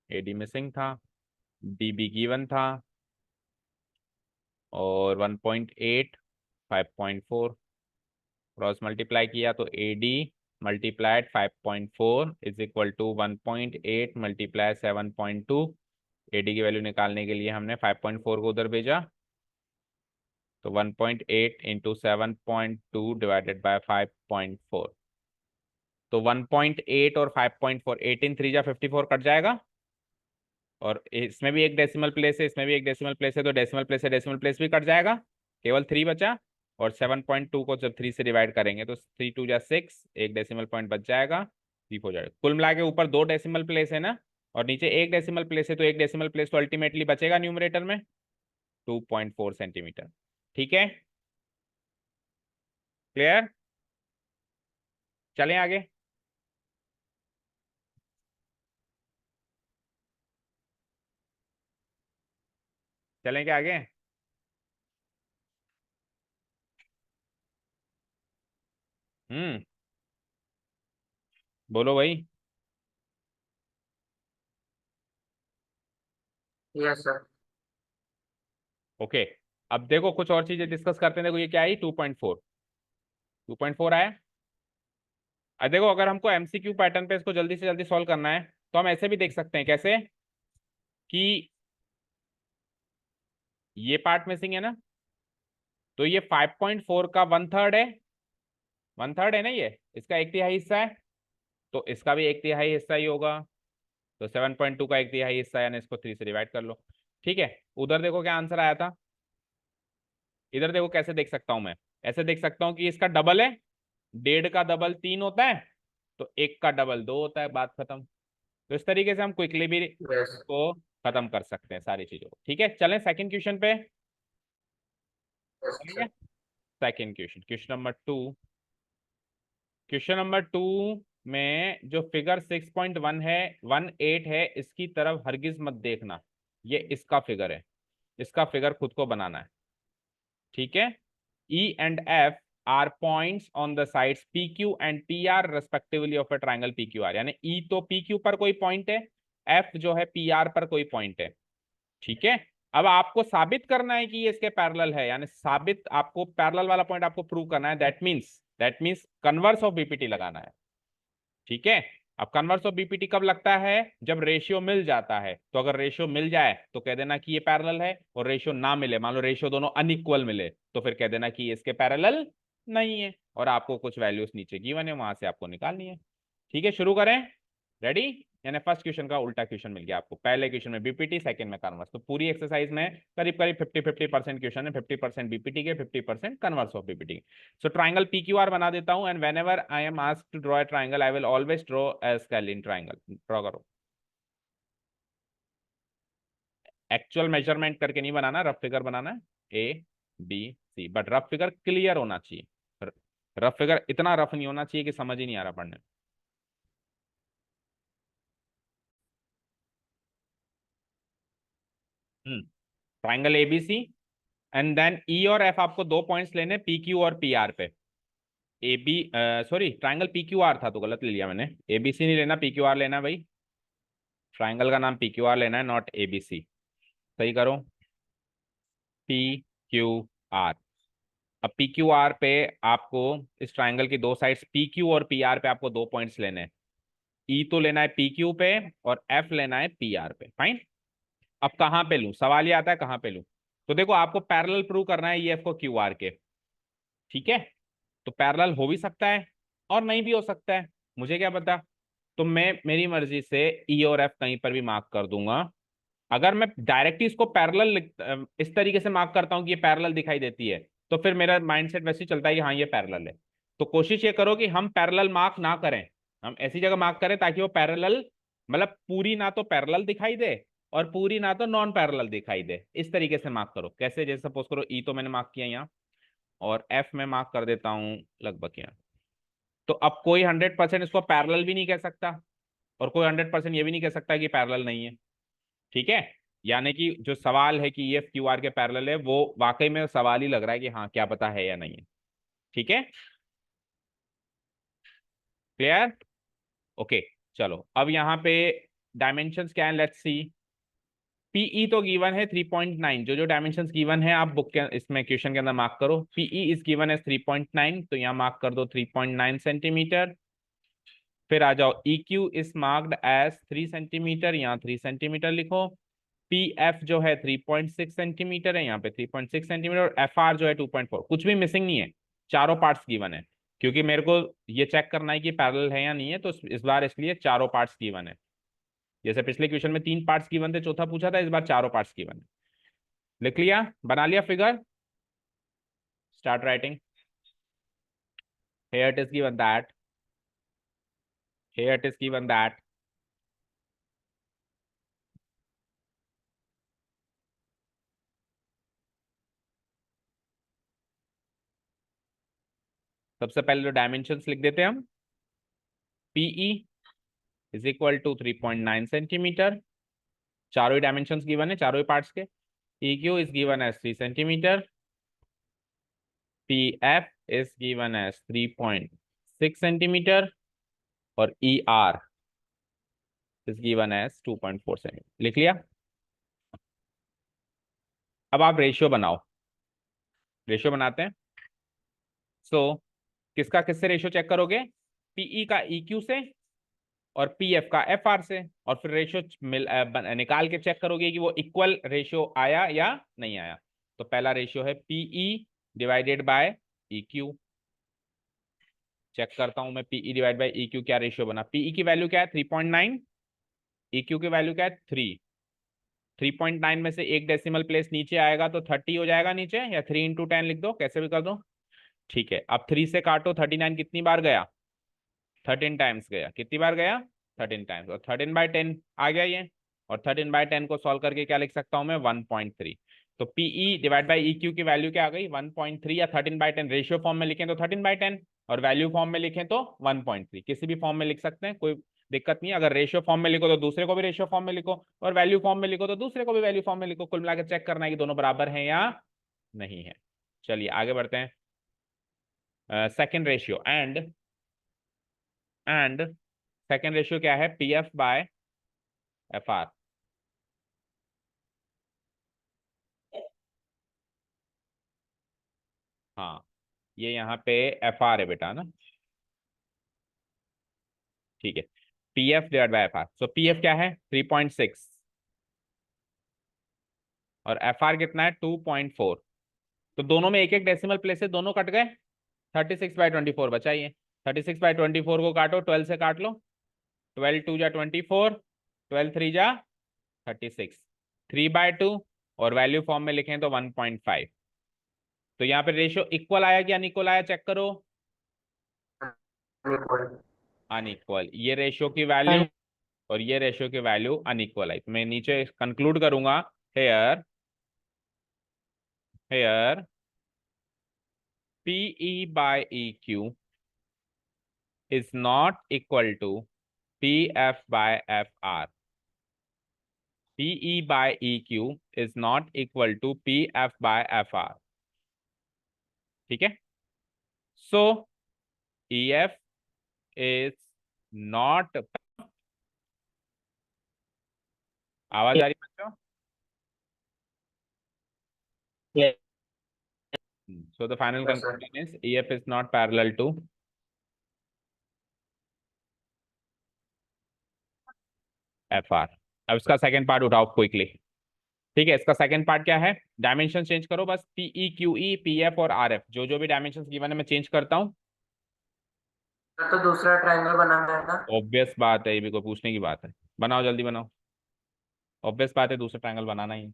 AD मिसिंग था, DB गिवन था और 1.8 5.4 क्रॉस मल्टीप्लाई किया तो AD multiplied 5.4 is equal to 1.8 multiply 7.2। AD की वैल्यू निकालने के लिए हमने 5.4 को उधर भेजा, तो 1.8 इंटू 7.2 डिवाइडेड बाय 5.4, तो 1.8 और 5.4, 18 3 जा 54 कट जाएगा, और इसमें भी एक डेसिमल प्लेस है, इसमें भी एक डेसिमल प्लेस है, तो डेसिमल प्लेस से डेसिमल प्लेस भी कट जाएगा, केवल 3 बचा। और 7.2 को जब 3 से डिवाइड करेंगे तो 3 2 जा 6, एक डेसिमल पॉइंट बच जाएगा, 3 हो जाएगा। कुल मिला के ऊपर 2 डेसिमल प्लेस है ना, और नीचे एक डेसिमल प्लेस है, तो एक डेसिमल प्लेस तो अल्टीमेटली बचेगा न्यूमरेटर में 2.4 सेंटीमीटर। ठीक है, क्लियर? चलें आगे। चलें क्या आगे? बोलो भाई। Yes sir. ओके, अब देखो कुछ और चीजें डिस्कस करते हैं। देखो ये क्या आई, 2.4 आया। अब देखो अगर हमको एमसीक्यू पैटर्न पे इसको जल्दी से जल्दी सॉल्व करना है तो हम ऐसे भी देख सकते हैं। कैसे? कि ये पार्ट मिसिंग है ना, तो ये 5.4 का 1/3 है, 1/3 है ना, ये इसका 1/3 हिस्सा है, तो इसका भी 1/3 हिस्सा ही होगा। तो 7.2 का 1/3 हिस्सा है, यानी इसको 3 से डिवाइड कर लो। ठीक है, उधर देखो क्या आंसर आया था। इधर देखो कैसे देख सकता हूं मैं, ऐसे देख सकता हूं कि इसका डबल है, 1.5 का डबल 3 होता है, तो 1 का डबल 2 होता है, बात खत्म। तो इस तरीके से हम क्विकली भी यस। इसको खत्म कर सकते हैं सारी चीजों को। ठीक है, चलें सेकंड क्वेश्चन पे। यस चलिए sir. Second question, question number 2। Question number 2 में जो फिगर 6.1 है, 18 है, इसकी तरफ हरगिज मत देखना। ये इसका फिगर है, इसका फिगर खुद को बनाना है। ठीक है, E and F are points on the sides PQ and PR respectively of a triangle PQR। यानी E तो PQ पर कोई पॉइंट है, F जो है PR पर कोई पॉइंट है। ठीक है, अब आपको साबित करना है कि ये इसके पैरेलल है, यानी साबित, आपको पैरेलल वाला पॉइंट आपको प्रूव करना है। That means converse of BPT लगाना है। ठीक है, अब कन्वर्स ऑफ बीपीटी कब लगता है? जब रेशियो मिल जाता है। तो अगर रेशियो मिल जाए तो कह देना कि ये पैरेलल है, और रेशियो ना मिले, मान लो रेशियो दोनों अनइक्वल मिले, तो फिर कह देना कि ये इसके पैरेलल नहीं है। और आपको कुछ वैल्यूज नीचे गिवन है, वहां से आपको निकालनी है। ठीक है, शुरू करें। रेडी? यानी फर्स्ट क्वेश्चन का उल्टा क्वेश्चन मिल गया आपको। पहले क्वेश्चन में बीपीटी, सेकंड में कन्वर्स। तो पूरी एक्सरसाइज में करीब करीब 50-50% क्वेश्चन है, 50% बीपीटी के, 50% converse of BPT. So triangle PQR बना देता हूं, and whenever I am asked to draw a triangle I will always draw a scalene triangle. Draw करो। एक्चुअल मेजरमेंट करके नहीं बनाना, रफ फिगर बनाना है, ABC, but rough figure clear होना चाहिए। रफ फिगर इतना रफ नहीं होना चाहिए कि समझ ही नहीं आ रहा पढ़ने। Triangle ABC, and then E और एफ आपको 2 पॉइंट्स लेने, पी क्यू और पी आर पे। A B, sorry, triangle P Q R था तो गलत ले लिया मैंने। एबीसी नहीं लेना, पी क्यू आर लेना भाई। ट्राइंगल का नाम पी क्यू आर लेना है, नॉट एबीसी। सही करो, पी क्यू आर। अब पी क्यू आर पे आपको इस ट्राइंगल की दो साइड्स पी क्यू और पी आर पे आपको 2 पॉइंट्स लेने हैं। ई तो लेना है पी क्यू पे और एफ लेना है पी आर पे। फाइन। अब कहां पे लूं, सवाल ये आता है कहां पे लूं। तो देखो आपको पैरेलल प्रूव करना है ई एफ को क्यू आर के। ठीक है, तो पैरेलल हो भी सकता है और नहीं भी हो सकता है, मुझे क्या पता। तो मैं मेरी मर्जी से ई और एफ कहीं पर भी मार्क कर दूंगा। अगर मैं डायरेक्टली इसको पैरेलल इस तरीके से मार्क करता हूं कि ये पैरेलल दिखाई देती है, तो फिर मेरा माइंडसेट वैसे ही चलता है कि हाँ ये पैरेलल है। तो कोशिश ये करो कि हम पैरेलल मार्क ना करें, हम ऐसी जगह मार्क करें ताकि वो पैरेलल, मतलब पूरी ना तो पैरेलल दिखाई दे और पूरी ना तो नॉन पैरेलल दिखाई दे। इस तरीके से मार्क करो। कैसे? जैसे सपोज करो ई तो मैंने मार्क किया यहाँ, और एफ में मार्क कर देता हूँ लगभग यहाँ। तो अब कोई 100% इसको पैरेलल भी नहीं कह सकता, और कोई 100% ये भी नहीं कह सकता कि पैरेलल नहीं है। ठीक है, यानी कि जो सवाल है कि ये क्यू आर के पैरेलल है, वो वाकई में सवाल ही लग रहा है कि हाँ क्या पता है या नहीं है। ठीक है, क्लियर? ओके, चलो अब यहाँ पे डायमेंशंस क्या है, लेट्स सी। पीई तो गिवन है 3.9, जो जो डायमेंशंस गिवन है आप बुक के इसमें क्वेश्चन के अंदर मार्क करो। पीई इज गिवन एज 3.9, तो यहाँ मार्क कर दो 3.9 सेंटीमीटर। फिर आ जाओ E Q is marked as 3 centimeter, यहाँ 3 सेंटीमीटर लिखो। पी एफ जो है 3.6 सेंटीमीटर है, यहाँ पे 3.6 सेंटीमीटर, और एफ आर जो है 2.4। कुछ भी मिसिंग नहीं है, चारों पार्ट्स गिवन है, क्योंकि मेरे को ये चेक करना है कि पैरेलल है या नहीं है, तो इस बार इसलिए चारों पार्ट्स गिवन है। जैसे पिछले क्वेश्चन में 3 पार्ट्स गिवन थे, चौथा पूछा था, इस बार चारों पार्ट्स गिवन है। लिख लिया, बना लिया figure, start writing. Here it is given that, here it is given that सबसे पहले तो डायमेंशंस लिख देते हैं हम। PE is equal to 3.9 centimeter, चारों ही डायमेंशंस गिवन है, चारों ही पार्ट्स के। EQ is given as 3 centimeter, PF is given as 3.6 centimeter और ER is given as 2.4 centimeter. लिख लिया। अब आप रेशियो बनाओ, रेशियो बनाते हैं। किसका किससे रेशियो चेक करोगे? PE का EQ से और PF का FR से, और फिर रेशियो निकाल के चेक करोगे कि वो इक्वल रेशियो आया या नहीं आया। तो पहला रेशियो है PE divided by EQ। Check करता हूं मैं PE डिवाइड बाय EQ क्या रेशियो बना। PE की वैल्यू क्या है 3.9, EQ की वैल्यू क्या है 3। 3.9 में से एक डेसिमल प्लेस नीचे आएगा तो 30 हो जाएगा नीचे, या 3 × 10 लिख दो, कैसे भी कर दो, ठीक है। अब 3 से काटो, 39 कितनी बार गया? 13 टाइम्स गया। कितनी बार गया? 13 टाइम्स, और 13/10 आ गया ये। और 13/10 को सॉल्व करके क्या लिख सकता हूं मैं? 1.3। तो PE डिवाइड बाई EQ की वैल्यू क्या आ गई? 1.3, या 13/10 रेशियो फॉर्म में लिखें तो 13/10, और वैल्यू फॉर्म में लिखें तो 1.3। किसी भी फॉर्म में लिख सकते हैं, कोई दिक्कत नहीं है। अगर रेशियो फॉर्म में लिखो तो दूसरे को भी रेशियो फॉर्म में लिखो, और वैल्यू फॉर्म में लिखो तो दूसरे को भी वैल्यू फॉर्म में लिखो। कुल मिलाकर चेक करना है कि दोनों बराबर हैं या नहीं है। चलिए आगे बढ़ते हैं। Second ratio and second ratio क्या है? PF by FR। हाँ, ये यहाँ पे FR है बेटा ना, ठीक है। PF divide by FR। So PF क्या है? 3.6 और FR कितना है? 2.4। तो दोनों में एक एक डेसिमल प्लेस है, दोनों कट गए। 36/24 बचा ये। 36/24 को काटो, 12 से काट लो। 12 2 जा 24, 12 3 जा 36, 3/2, और वैल्यू फॉर्म में लिखें तो 1.5। तो यहाँ पे रेशियो इक्वल आया कि अनइक्वल आया? चेक करो। अनइक्वल। ये रेशियो की वैल्यू और ये रेशियो की वैल्यू अनइक्वल आई। तो मैं नीचे कंक्लूड करूंगा, hair PE by EQ is not equal to PF by FR. PE by EQ is not equal to PF by FR. ठीक है। So EF is not, आवाज आ रही है बच्चों? Yeah. So the final Yes, sir. conclusion is EF is not parallel to FR। अब इसका second part उठाओ quickly. ठीक है, इसका सेकंड पार्ट क्या है? डायमेंशन चेंज करो बस। PE QE PF और RF, जो जो भी डायमेंशंस गिवन है मैं चेंज करता हूँ। तो दूसरा ट्रायंगल बनाना है ना? ऑब्वियस बात है, ये भी कोई पूछने की बात है? बनाओ, जल्दी बनाओ। ऑब्वियस बात है, दूसरा ट्रायंगल बनाना ही है।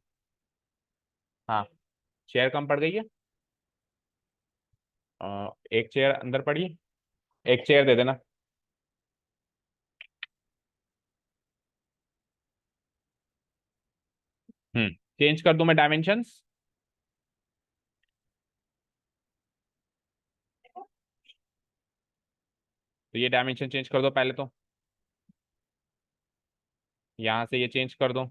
हाँ, चेयर कम पड़ गई है। एक चेयर अंदर पड़ी है, एक चेयर दे देना। चेंज कर दूं मैं डायमेंशंस? तो ये डायमेंशन चेंज कर दो पहले, तो यहां से ये चेंज कर दो।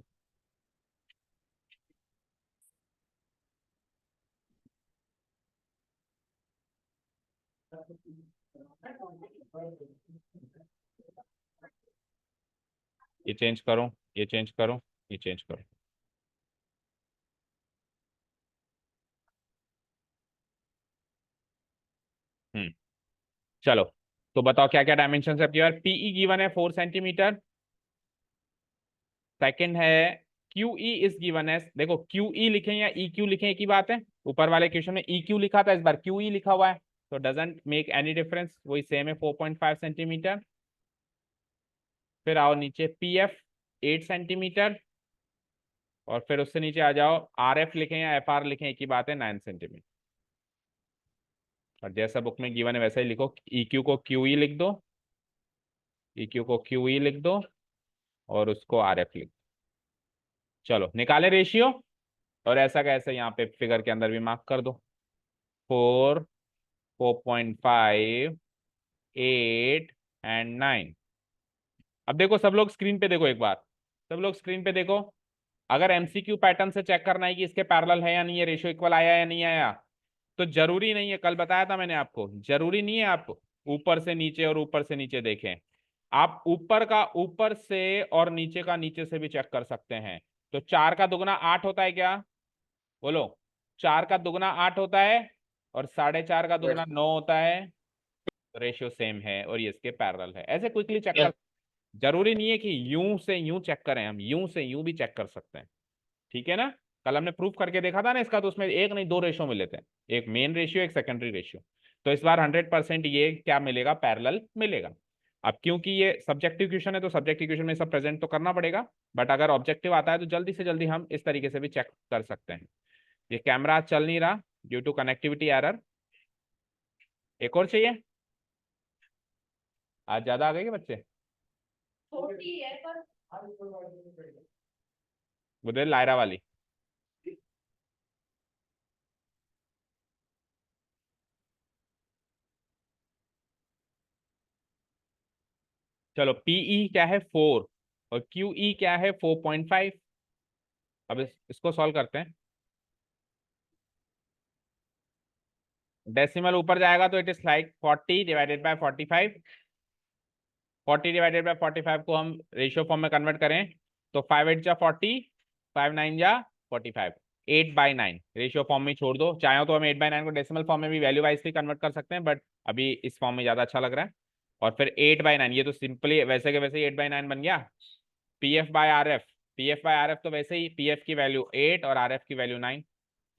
ये चेंज करो, ये चेंज करो, ये चेंज करो। चलो, तो बताओ क्या क्या डायमेंशन है आपके पास? PE गिवन है 4 सेंटीमीटर। सेकंड है QE इज गिवन है, देखो QE लिखें या EQ लिखें एक ही बात है। ऊपर वाले क्वेश्चन में EQ लिखा था, इस बार QE लिखा हुआ है, तो डजंट मेक एनी डिफरेंस, वही सेम है 4.5 सेंटीमीटर। फिर आओ नीचे PF 8 सेंटीमीटर, और फिर उससे नीचे आ जाओ, RF लिखें या FR लिखें एक ही बात है, 9 सेंटीमीटर। और जैसा बुक में गिवन है वैसा ही लिखो, EQ को QE लिख दो, EQ को QE लिख दो, और उसको RF लिख दो। चलो निकाले रेशियो, और ऐसा का ऐसा यहाँ पे फिगर के अंदर भी मार्क कर दो, 4, 4.5, 8 एंड 9। अब देखो सब लोग स्क्रीन पे देखो, एक बार सब लोग स्क्रीन पे देखो। अगर MCQ पैटर्न से चेक करना है कि इसके पैरेलल है या नहीं है, रेशियो इक्वल आया या नहीं आया, तो जरूरी नहीं है, कल बताया था मैंने आपको, जरूरी नहीं है आप ऊपर से नीचे और ऊपर से नीचे देखें, आप ऊपर का ऊपर से और नीचे का नीचे से भी चेक कर सकते हैं। तो 4 का दुगना 8 होता है क्या, बोलो, 4 का दुगना 8 होता है, और 4.5 का दुगना 9 होता है, रेशियो सेम है और ये इसके पैरेलल है। ऐसे क्विकली चेक कर, जरूरी नहीं है कि यूं से यूं चेक करें, हम यूं से यूं भी चेक कर सकते हैं, ठीक है ना। कल हमने प्रूफ करके देखा था ना इसका, तो उसमें एक नहीं 2 रेशियो मिले थे, एक मेन रेशियो एक सेकेंडरी रेशियो। तो इस बार 100% ये क्या मिलेगा, पैरेलल मिलेगा। अब क्योंकि ये सब्जेक्टिव क्वेश्चन है तो सब्जेक्टिव क्वेश्चन में सब प्रेजेंट तो करना पड़ेगा, बट अगर ऑब्जेक्टिव आता है तो जल्दी से जल्दी हम इस तरीके से भी चेक कर सकते हैं। ये कैमरा आज चल नहीं रहा ड्यू टू कनेक्टिविटी एरर। एक और चाहिए, आज ज्यादा आ गए क्या बच्चे, छोटी है पर उधर लायरा वाली। चलो PE क्या है 4, और QE क्या है 4.5। अब इसको सॉल्व करते हैं। डेसिमल ऊपर जाएगा तो it is like 40 divided by 45। 40 divided by 45 को हम रेशियो फॉर्म में कन्वर्ट करें तो 5 8 जा 40, 5 9 जा 45, 8/9 रेशियो फॉर्म में छोड़ दो। चाहे तो हम 8/9 को डेसिमल फॉर्म में भी वैल्यू वाइज भी कन्वर्ट कर सकते हैं, बट अभी इस फॉर्म में ज्यादा अच्छा लग रहा है। और फिर 8/9, ये तो सिंपली वैसे के वैसे ही 8/9 बन गया। PF/RF, PF/RF तो वैसे ही PF की वैल्यू 8 और RF की वैल्यू 9,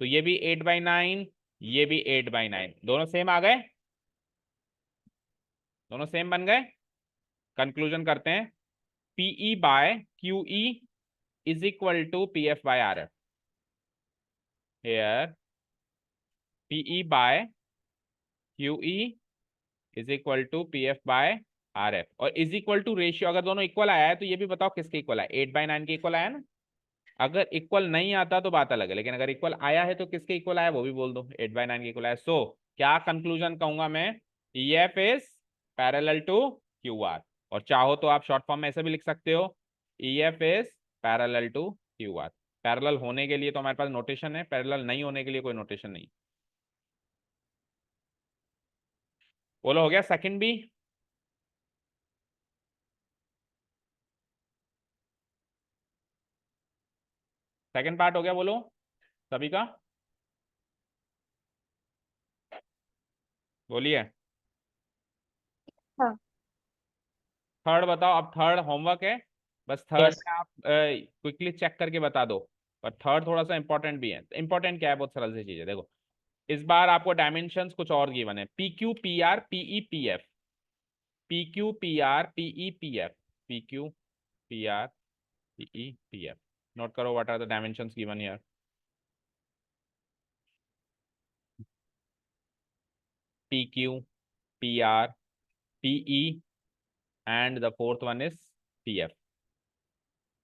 तो ये भी 8/9, ये भी 8/9, दोनों सेम आ गए, दोनों सेम बन गए। कंक्लूजन करते हैं, PE/QE is equal to PF/RF। here PE/QE is equal to PF/RF, और इज इक्वल टू रेशियो, अगर दोनों इक्वल आया है तो ये भी बताओ किसके इक्वल है, 8/9 के इक्वल आया ना। अगर इक्वल नहीं आता तो बात अलग है, लेकिन अगर इक्वल आया है तो किसके इक्वल आया वो भी बोल दो, 8/9 के इक्वल आया। सो क्या कंक्लूजन कहूंगा मैं, EF is parallel to QR, और चाहो तो आप शॉर्ट फॉर्म में ऐसे भी लिख सकते हो, EF is parallel to QR। Parallel होने के लिए तो हमारे पास नोटेशन है, पैरेलल नहीं होने के लिए कोई नोटेशन नहीं। बोलो हो गया सेकंड भी। सेकंड पार्ट हो गया, बोलो सभी का, बोलिए। हाँ। थर्ड बताओ, अब थर्ड होमवर्क है, बस थर्ड Yes. में आप क्विकली चेक करके बता दो, पर थर्ड थोड़ा सा इंपॉर्टेंट भी है। इंपॉर्टेंट क्या है, बहुत सरल सी चीज है। देखो इस बार आपको डायमेंशंस कुछ और गिवन है, PQ PR PE PF, PQ PR PE PF, PQ PR PE PF। Note करो what are the dimensions given here. PQ PR PE and the fourth one is PF।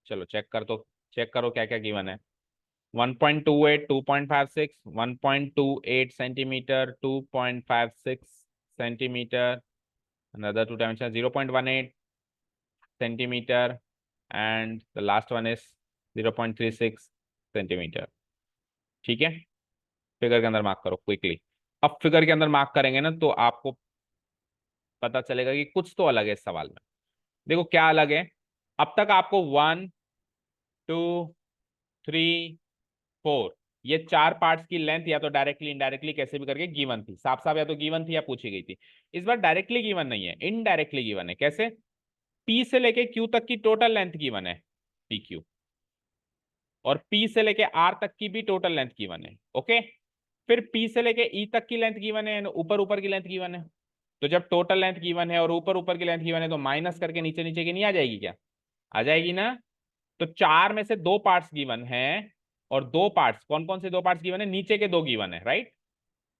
चलो चेक कर, तो check करो क्या क्या given है। 1.28, 2.56, 1.28 centimetre, 2.56 centimetre, another two dimensions 0.18 centimetre, and the last one is 0.36 centimetre. ठीक है, फिगर के अंदर मार्क करो क्विकली। अब फिगर के अंदर मार्क करेंगे ना तो आपको पता चलेगा कि कुछ तो अलग है इस सवाल में। देखो क्या अलग है, अब तक आपको 1 2 3 4 ये 4 पार्ट्स की लेंथ या तो डायरेक्टली इनडायरेक्टली कैसे भी करके गिवन थी, साफ साफ या तो गिवन थी या पूछी गई थी। इस बार डायरेक्टली गिवन नहीं है, इनडायरेक्टली गिवन है। कैसे, P से लेके Q तक की टोटल लेंथ गिवन है PQ, और P से लेके R तक की भी टोटल लेंथ गिवन है। ओके, फिर P से लेके E तक की लेंथ गिवन है, ऊपर ऊपर की लेंथ गिवन है। तो जब टोटल लेंथ गिवन है और ऊपर ऊपर की लेंथ गिवन है तो माइनस करके नीचे नीचे की नहीं आ जाएगी क्या, आ जाएगी ना। तो 4 में से 2 पार्ट्स गिवन है, और 2 पार्ट्स कौन कौन से 2 पार्ट्स गिवन है, नीचे के 2 गिवन है, राइट।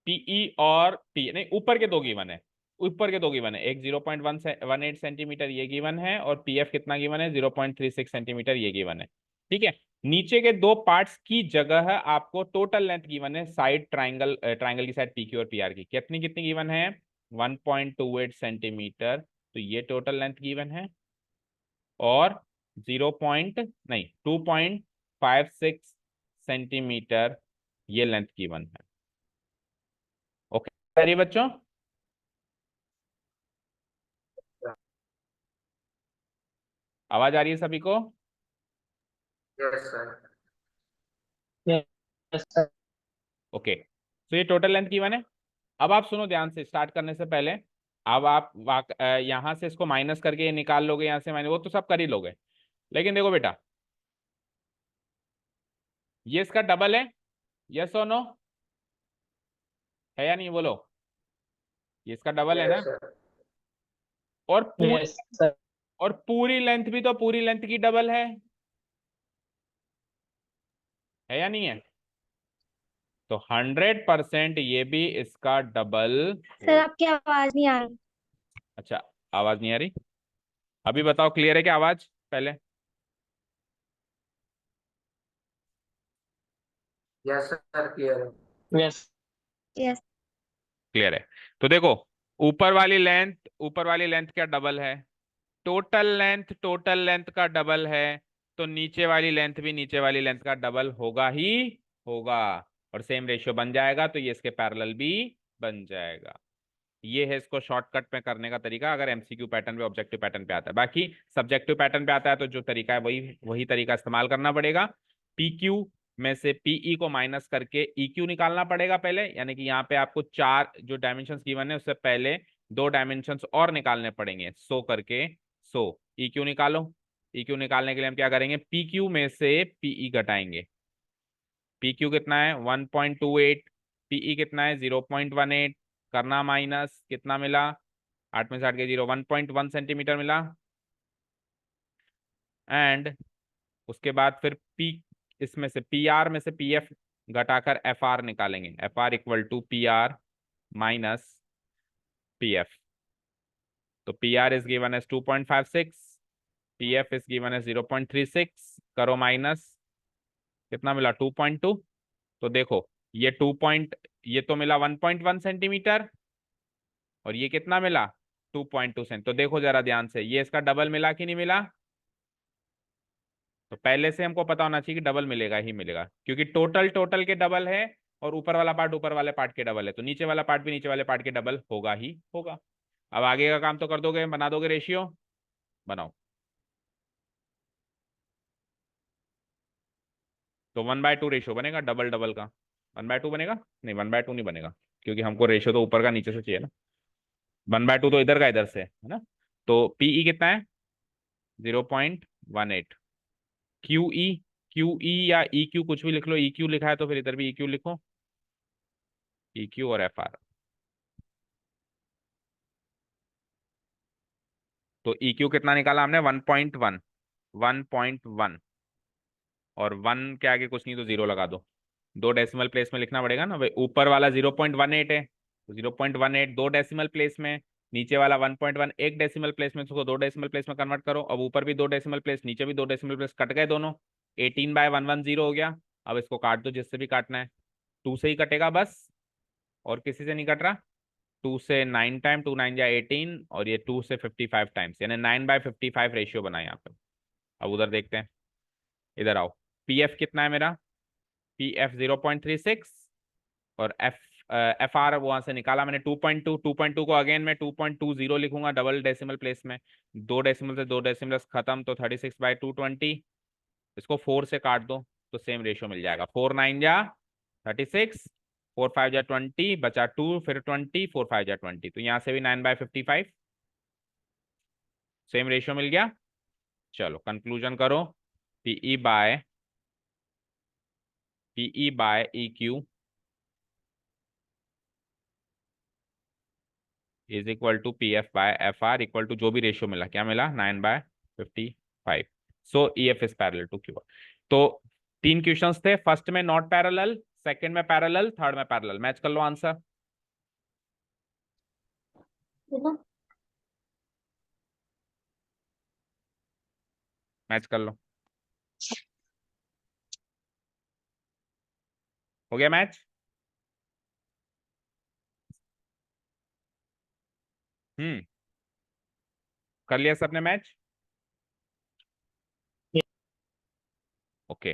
पीई और टी नहीं, ऊपर के 2 गिवन है, ऊपर के 2 गिवन है, एक 0.18 सेंटीमीटर ये गिवन है, और पीएफ कितना गिवन है, 0.36 सेंटीमीटर ये गिवन है, ठीक है। नीचे के 2 पार्ट्स की जगह आपको टोटल लेंथ गिवन है साइड ट्राइंगल, ट्राइंगल की साइड पीक्यू और पीआर की, कितनी कितनी गिवन है, 1.28 सेंटीमीटर, तो ये टोटल लेंथ गिवन है, और 0 पॉइंट नहीं 2.56 सेंटीमीटर ये लेंथ गिवन है। ओके सारी बच्चों, आवाज आ रही है सभी को? Yes sir. Yes sir. Okay, तो ये टोटल लेंथ गिवन है। अब आप सुनो ध्यान से, स्टार्ट करने से पहले, अब आप यहां से इसको माइनस करके ये निकाल लोगे, यहां से माइनस, वो तो सब कर ही लोगे, लेकिन देखो बेटा, ये इसका डबल है, यस और नो, है या नहीं बोलो, ये इसका डबल है ना, यस सर। और पूरी, यस सर। और पूरी लेंथ भी तो पूरी लेंथ की डबल है या नहीं है, तो 100% ये भी इसका डबल सर आपकी आवाज नहीं आ रही। अच्छा, आवाज नहीं आ रही, अभी बताओ क्लियर है क्या आवाज पहले? यस सर क्लियर है। यस। यस। क्लियर है। तो देखो, ऊपर वाली लेंथ क्या डबल है, टोटल लेंथ का डबल है, तो नीचे वाली लेंथ भी नीचे वाली लेंथ का डबल होगा ही होगा, और सेम रेशियो बन जाएगा, तो ये इसके पैरेलल भी बन जाएगा। ये है इसको शॉर्टकट में करने का तरीका, अगर एमसीक्यू पैटर्न पे, ऑब्जेक्टिव पैटर्न पे आता है। बाकी सब्जेक्टिव पैटर्न पे आता है तो जो तरीका है वही वही तरीका इस्तेमाल करना पड़ेगा। पीक्यू में से पीई को माइनस करके ईक्यू निकालना पड़ेगा पहले, यानी कि यहाँ पे आपको 4 जो डायमेंशंस गिवन है उससे पहले 2 डायमेंशंस और निकालने पड़ेंगे, सो करके, सो ईक्यू निकालो। ईक्यू निकालने के लिए हम क्या करेंगे, पीक्यू में से पीई घटाएंगे। पीक्यू कितना है 1.28, पीई कितना है 0.18, करना माइनस, कितना मिला, 8 में से 8 के 0, 1.1 सेंटीमीटर मिला। एंड उसके बाद फिर पी, इसमें से पी आर में से पी एफ घटाकर एफ आर निकालेंगे, F R equal to P R minus P F. तो P R is given as 2.56, P F is given as 0.36, करो माइनस, कितना मिला 2.2। तो देखो ये ये तो मिला 1.1 सेंटीमीटर, और ये कितना मिला 2.2 सेंट। तो देखो जरा ध्यान से, ये इसका डबल मिला कि नहीं मिला, तो पहले से हमको पता होना चाहिए कि डबल मिलेगा ही मिलेगा, क्योंकि टोटल टोटल के डबल है, और ऊपर वाला पार्ट ऊपर वाले पार्ट के डबल है, तो नीचे वाला पार्ट भी नीचे वाले पार्ट के डबल होगा ही होगा। अब आगे का काम तो कर दोगे, बना दोगे रेशियो, बनाओ। तो 1/2 रेशियो बनेगा डबल डबल का, 1/2 बनेगा, नहीं 1/2 नहीं बनेगा, क्योंकि हमको रेशियो तो ऊपर का नीचे से चाहिए ना, 1/2 तो इधर का इधर से है ना। तो पीई कितना है 0.18, क्यूई, क्यूई या ई क्यू कुछ भी लिख लो, ई क्यू लिखा है तो फिर इधर भी ई क्यू लिखो, ई क्यू और एफ आर। तो ई क्यू कितना निकाला हमने 1.1, 1.1, और 1 के आगे कुछ नहीं तो 0 लगा दो, 2 डेसिमल प्लेस में लिखना पड़ेगा ना भाई, ऊपर वाला 0.18 है, तो 0.18 2 डेसिमल प्लेस में, नीचे वाला 1.1 एक डेसिमल प्लेस में, उसको 2 डेसिमल प्लेस में कन्वर्ट करो। अब ऊपर भी 2 डेसिमल प्लेस, नीचे भी 2 डेसिमल प्लेस, कट गए दोनों, 18/110 हो गया। अब इसको काट दो जिससे भी काटना है, 2 से ही कटेगा बस, और किसी से नहीं कट रहा। 2 से 9 टाइम, 2 9 या 18, और ये 2 से 55 टाइम्स, यानी 9/55 रेशियो बना यहाँ पे। अब उधर देखते हैं, इधर आओ, पी एफ कितना है मेरा, पी एफ 0.36, और एफ आर वहां से निकाला मैंने 2.2, 2.2 को अगेन मैं 2.20 लिखूंगा डबल डेसिमल प्लेस में, 2 डेसिमल से 2 डेसिमल खत्म, तो 36/220, इसको 4 से काट दो तो सेम रेशियो मिल जाएगा, 4 9 जा 36, 4 5 जा 20, बचा 2, फिर 20, 4 5 जा 20, तो यहाँ से भी 9/55 सेम रेशियो मिल गया। चलो कंक्लूजन करो, PE by E Q is equal to P F by F R equal to जो भी रेशियो मिला, क्या मिला 9/55। So EF is parallel to QR। तो 3 क्वेश्चंस थे, फर्स्ट में नॉट पैरेलल, सेकंड में पैरेलल, थर्ड में पैरेलल। मैच कर लो आंसर। मैच कर लो। हो गया मैच? कर लिया सबने मैच? ओके।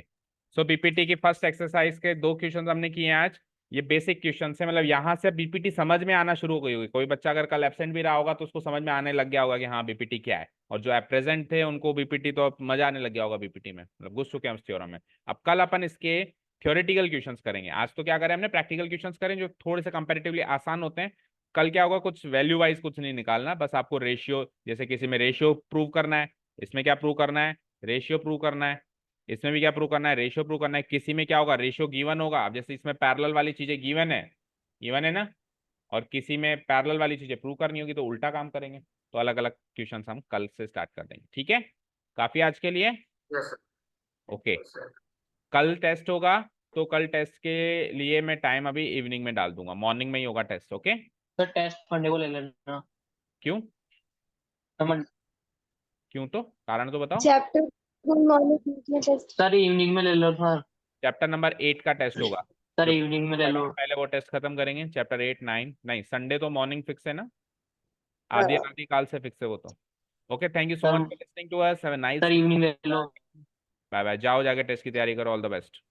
सो बीपीटी की फर्स्ट एक्सरसाइज के 2 क्वेश्चन हमने किए हैं आज। ये बेसिक क्वेश्चन है, मतलब यहाँ से बीपीटी समझ में आना शुरू हो गई होगी। कोई बच्चा अगर कल एब्सेंट भी रहा होगा तो उसको समझ में आने लग गया होगा कि हाँ बीपीटी क्या है, और जो प्रेजेंट थे उनको बीपीटी तो अब मजा आने लग गया होगा बीपीटी में, मतलब घुस चुके हैं उस थ्योरम में। अब कल अपन इसके थ्योरेटिकल क्वेश्चंस करेंगे। आज तो क्या करें हमने, प्रैक्टिकल क्वेश्चंस करें जो थोड़े से कंपैरेटिवली आसान होते हैं। कल क्या होगा, कुछ वैल्यू वाइज कुछ नहीं निकालना, बस आपको रेशियो, जैसे किसी में रेशियो प्रूव करना है, इसमें क्या प्रूव करना है, रेशियो प्रूव करना है, इसमें भी क्या प्रूव करना है, रेशियो प्रूव करना है। किसी में क्या होगा, रेशियो गिवन होगा, अब जैसे इसमें पैरेलल वाली चीजें गिवन है ना, और किसी में पैरेलल वाली चीजें प्रूव करनी होगी तो उल्टा काम करेंगे। तो अलग अलग क्वेश्चन हम कल से स्टार्ट कर देंगे, ठीक है? काफी आज के लिए। Yes okay, sir. कल टेस्ट होगा, तो कल टेस्ट के लिए मैं टाइम अभी इवनिंग में डाल दूंगा, मॉर्निंग में ही होगा test. Okay, sir test Monday को ले लेना। क्यों? सर क्यों, तो कारण तो बताओ। चैप्टर गुड मॉर्निंग में टेस्ट। सर इवनिंग में ले लो सर। चैप्टर नंबर 8 का टेस्ट होगा, सर तो इवनिंग में ले लो। पहले वो टेस्ट खत्म करेंगे। चैप्टर 8 9 नहीं, संडे तो मॉर्निंग फिक्स है ना, आधी आधी काल से फिक्स है वो तो। Okay, thank you so sir much for listening to us, have a nice. Sir evening ले लो। बाय बाय, जाओ जाके टेस्ट की तैयारी करो, ऑल द बेस्ट।